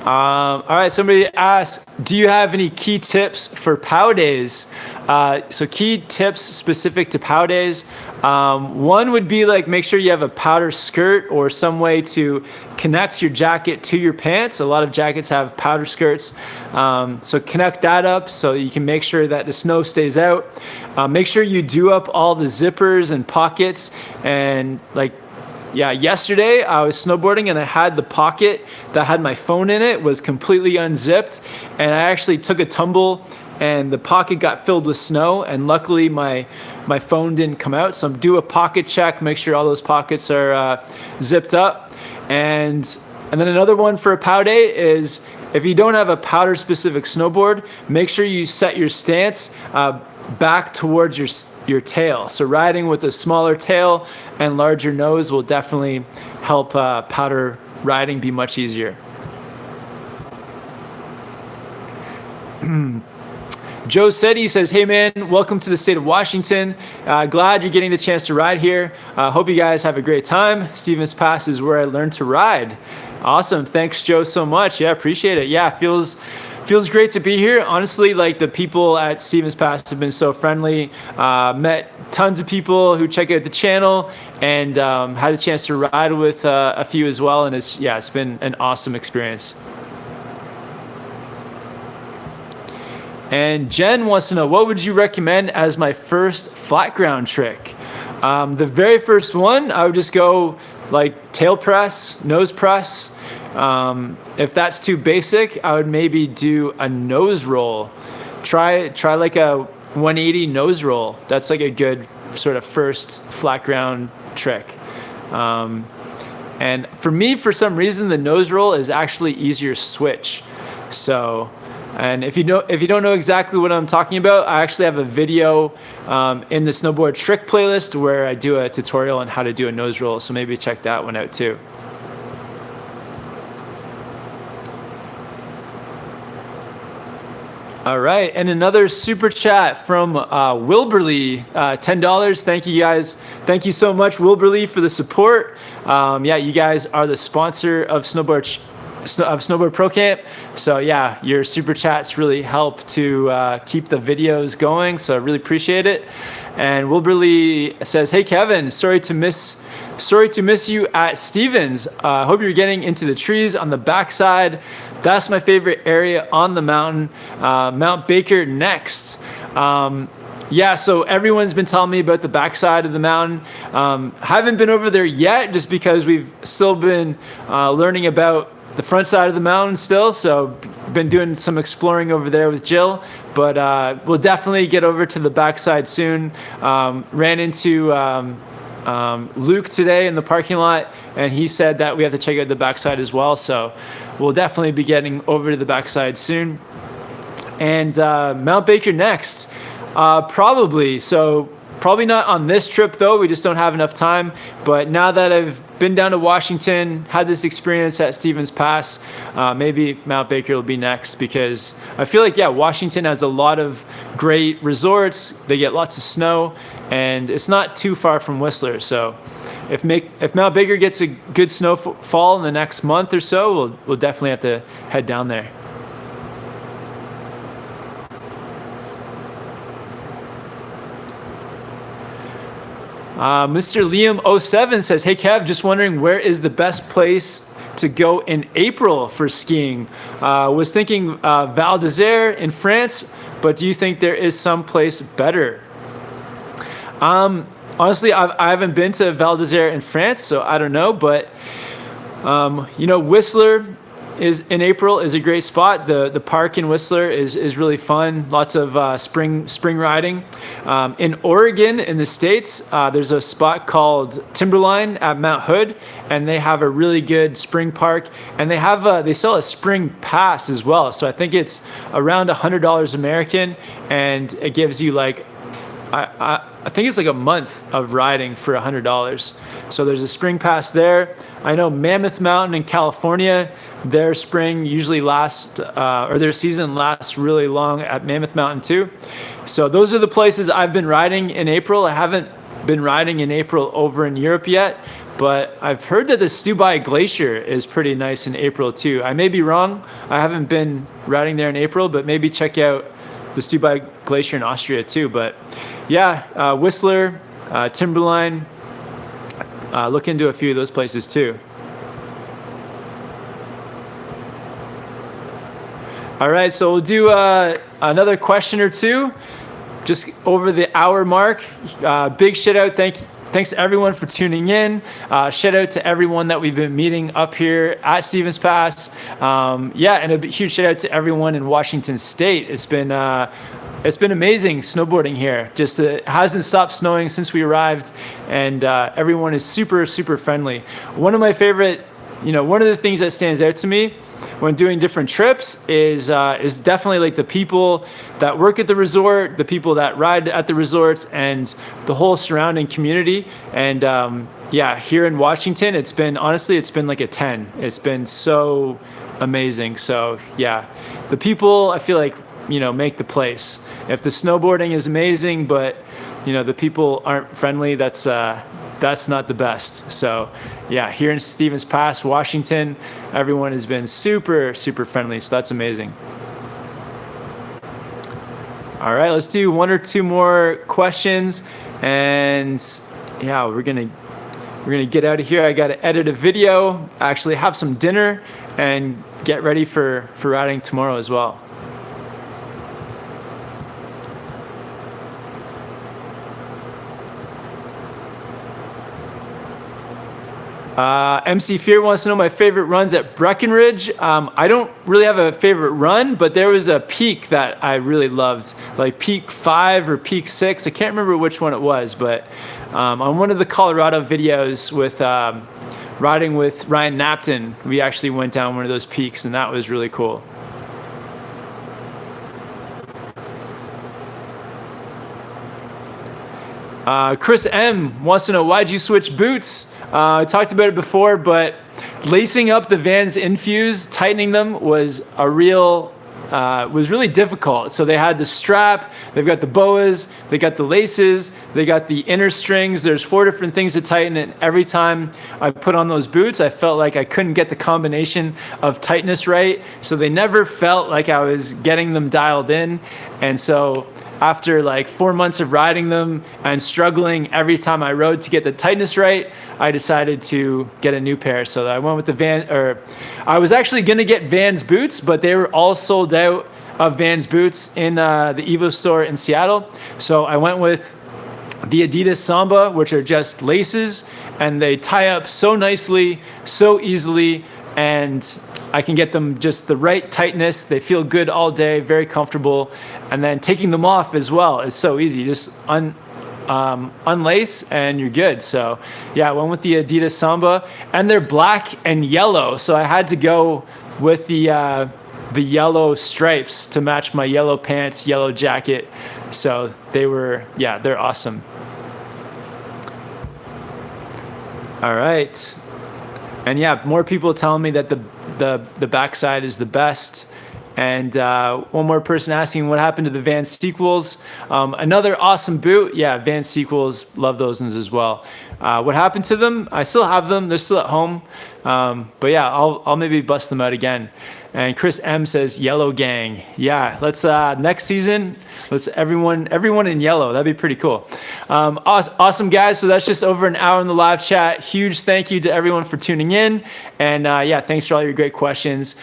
All right, somebody asked, do you have any key tips for POW days? So key tips specific to POW days. One would be like, make sure you have a powder skirt or some way to connect your jacket to your pants. A lot of jackets have powder skirts. So connect that up so you can make sure that the snow stays out. Make sure you do up all the zippers and pockets. And like, yeah, yesterday I was snowboarding and I had the pocket that had my phone in it was completely unzipped, and I actually took a tumble and the pocket got filled with snow, and luckily my phone didn't come out. So do a pocket check, make sure all those pockets are zipped up. And then another one for a POW day is, if you don't have a powder specific snowboard, make sure you set your stance back towards your tail. So riding with a smaller tail and larger nose will definitely help powder riding be much easier. Joe Seti says, hey man, welcome to the state of Washington. Glad you're getting the chance to ride here. Hope you guys have a great time. Stevens Pass is where I learned to ride. Awesome. Thanks, Joe, so much. Yeah, appreciate it. Yeah, feels great to be here. Honestly, like the people at Stevens Pass have been so friendly. Met tons of people who check out the channel, and had a chance to ride with a few as well. And it's been an awesome experience. And Jen wants to know, what would you recommend as my first flat ground trick? The very first one, I would just go like tail press, nose press. If that's too basic, I would maybe do a nose roll. Try like a 180 nose roll. That's like a good sort of first flat ground trick. And for me, for some reason, the nose roll is actually easier to switch. So, and if you don't know exactly what I'm talking about, I actually have a video in the snowboard trick playlist where I do a tutorial on how to do a nose roll. So maybe check that one out too. All right, and another super chat from Wilberly, $10. Thank you guys. Thank you so much, Wilberly, for the support. Yeah, you guys are the sponsor of Snowboard Pro Camp. So yeah, your super chats really help to keep the videos going. So I really appreciate it. And Wilberly says, "Hey Kevin, sorry to miss you at Stevens. Hope you're getting into the trees on the backside. That's my favorite area on the mountain. Mount Baker next." Yeah, so everyone's been telling me about the backside of the mountain. Haven't been over there yet, just because we've still been learning about the front side of the mountain still. So been doing some exploring over there with Gill, but we'll definitely get over to the backside soon. Ran into Luke today in the parking lot, and he said that we have to check out the backside as well. So we'll definitely be getting over to the backside soon. And Mount Baker next, probably. So probably not on this trip though. We just don't have enough time. But now that I've been down to Washington, had this experience at Stevens Pass, maybe Mount Baker will be next, because I feel like, yeah, Washington has a lot of great resorts. They get lots of snow, and it's not too far from Whistler. So if Mount Baker gets a good snowfall in the next month or so, we'll definitely have to head down there. Mr. Liam 07 says, "Hey Kev, just wondering, where is the best place to go in April for skiing? Was thinking Val d'Isère in France, but do you think there is some place better?" Honestly, I haven't been to Val d'Isère in France, so I don't know. But Whistler is in April is a great spot. The park in Whistler is really fun. Lots of spring riding. In Oregon, in the States, there's a spot called Timberline at Mount Hood, and they have a really good spring park. And they sell a spring pass as well. So I think it's around $100 American, and it gives you like I think it's like a month of riding for $100. So there's a spring pass there. I know Mammoth Mountain in California, their spring usually lasts, or their season lasts really long at Mammoth Mountain too. So those are the places I've been riding in April. I haven't been riding in April over in Europe yet, but I've heard that the Stubai Glacier is pretty nice in April too. I may be wrong. I haven't been riding there in April, but maybe check out the Stubai Glacier in Austria too. But yeah, Whistler, Timberline, look into a few of those places too. All right, so we'll do another question or two, just over the hour mark. Big shout out, thanks to everyone for tuning in. Shout out to everyone that we've been meeting up here at Stevens Pass. Yeah, and a huge shout out to everyone in Washington State. It's been amazing snowboarding here. Just it hasn't stopped snowing since we arrived, and everyone is super friendly. One of my favorite, one of the things that stands out to me when doing different trips is definitely like the people that work at the resort, the people that ride at the resorts, and the whole surrounding community. And yeah, here in Washington, it's been like a 10. It's been so amazing. So yeah, the people, I feel like, make the place. If the snowboarding is amazing, but the people aren't friendly, that's not the best. So yeah, here in Stevens Pass, Washington, everyone has been super friendly. So that's amazing. All right, let's do one or two more questions, and yeah, we're gonna get out of here. I gotta edit a video, actually have some dinner, and get ready for riding tomorrow as well. MC Fear wants to know my favorite runs at Breckenridge. I don't really have a favorite run, but there was a peak that I really loved, like peak 5 or peak 6. I can't remember which one it was, but on one of the Colorado videos with riding with Ryan Napton, we actually went down one of those peaks, and that was really cool. Chris M wants to know, why'd you switch boots? I talked about it before, but lacing up the Vans Infuse, tightening them was really difficult. So they had the strap, they've got the boas, they got the laces, they got the inner strings. There's 4 different things to tighten, and every time I put on those boots, I felt like I couldn't get the combination of tightness right. So they never felt like I was getting them dialed in. And so after like 4 months of riding them and struggling every time I rode to get the tightness right, I decided to get a new pair. So I went with I was actually gonna get Vans boots, but they were all sold out of Vans boots in the Evo store in Seattle. So I went with the Adidas Samba, which are just laces, and they tie up so nicely, so easily, and I can get them just the right tightness. They feel good all day, very comfortable. And then taking them off as well is so easy. Just unlace and you're good. So yeah, I went with the Adidas Samba, and they're black and yellow. So I had to go with the yellow stripes to match my yellow pants, yellow jacket. So they're awesome. All right. And yeah, more people telling me that the backside is the best. And one more person asking what happened to the Vans Sequels. Another awesome boot. Yeah, Vans Sequels, love those ones as well. What happened to them? I still have them. They're still at home. But yeah, I'll maybe bust them out again. And Chris M says yellow gang. Yeah, let's next season, let's everyone in yellow. That'd be pretty cool. Awesome guys. So that's just over an hour in the live chat. Huge thank you to everyone for tuning in. And yeah, thanks for all your great questions.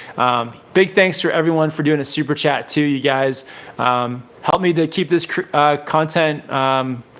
Big thanks for everyone for doing a super chat too, you guys. Help me to keep this content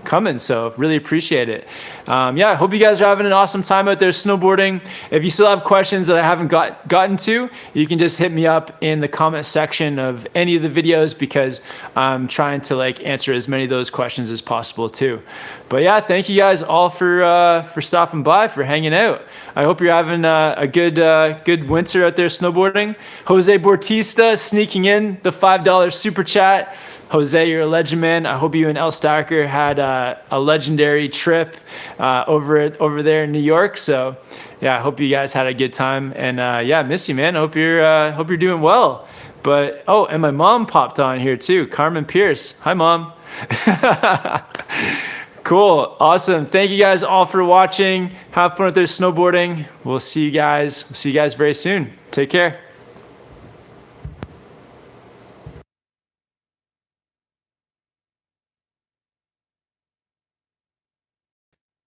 coming, so really appreciate it. Yeah, I hope you guys are having an awesome time out there snowboarding. If you still have questions that I haven't gotten to, you can just hit me up in the comment section of any of the videos, because I'm trying to like answer as many of those questions as possible too. But yeah, thank you guys all for stopping by, for hanging out. I hope you're having a good winter out there snowboarding. Jose Bautista sneaking in the $5 super chat. Jose, you're a legend, man. I hope you and El Stacker had a legendary trip over there in New York. So yeah, I hope you guys had a good time. And yeah, I miss you, man. I hope you're doing well. But oh, and my mom popped on here too, Carmen Pierce. Hi, Mom. Cool, awesome. Thank you guys all for watching. Have fun with their snowboarding. We'll see you guys very soon. Take care.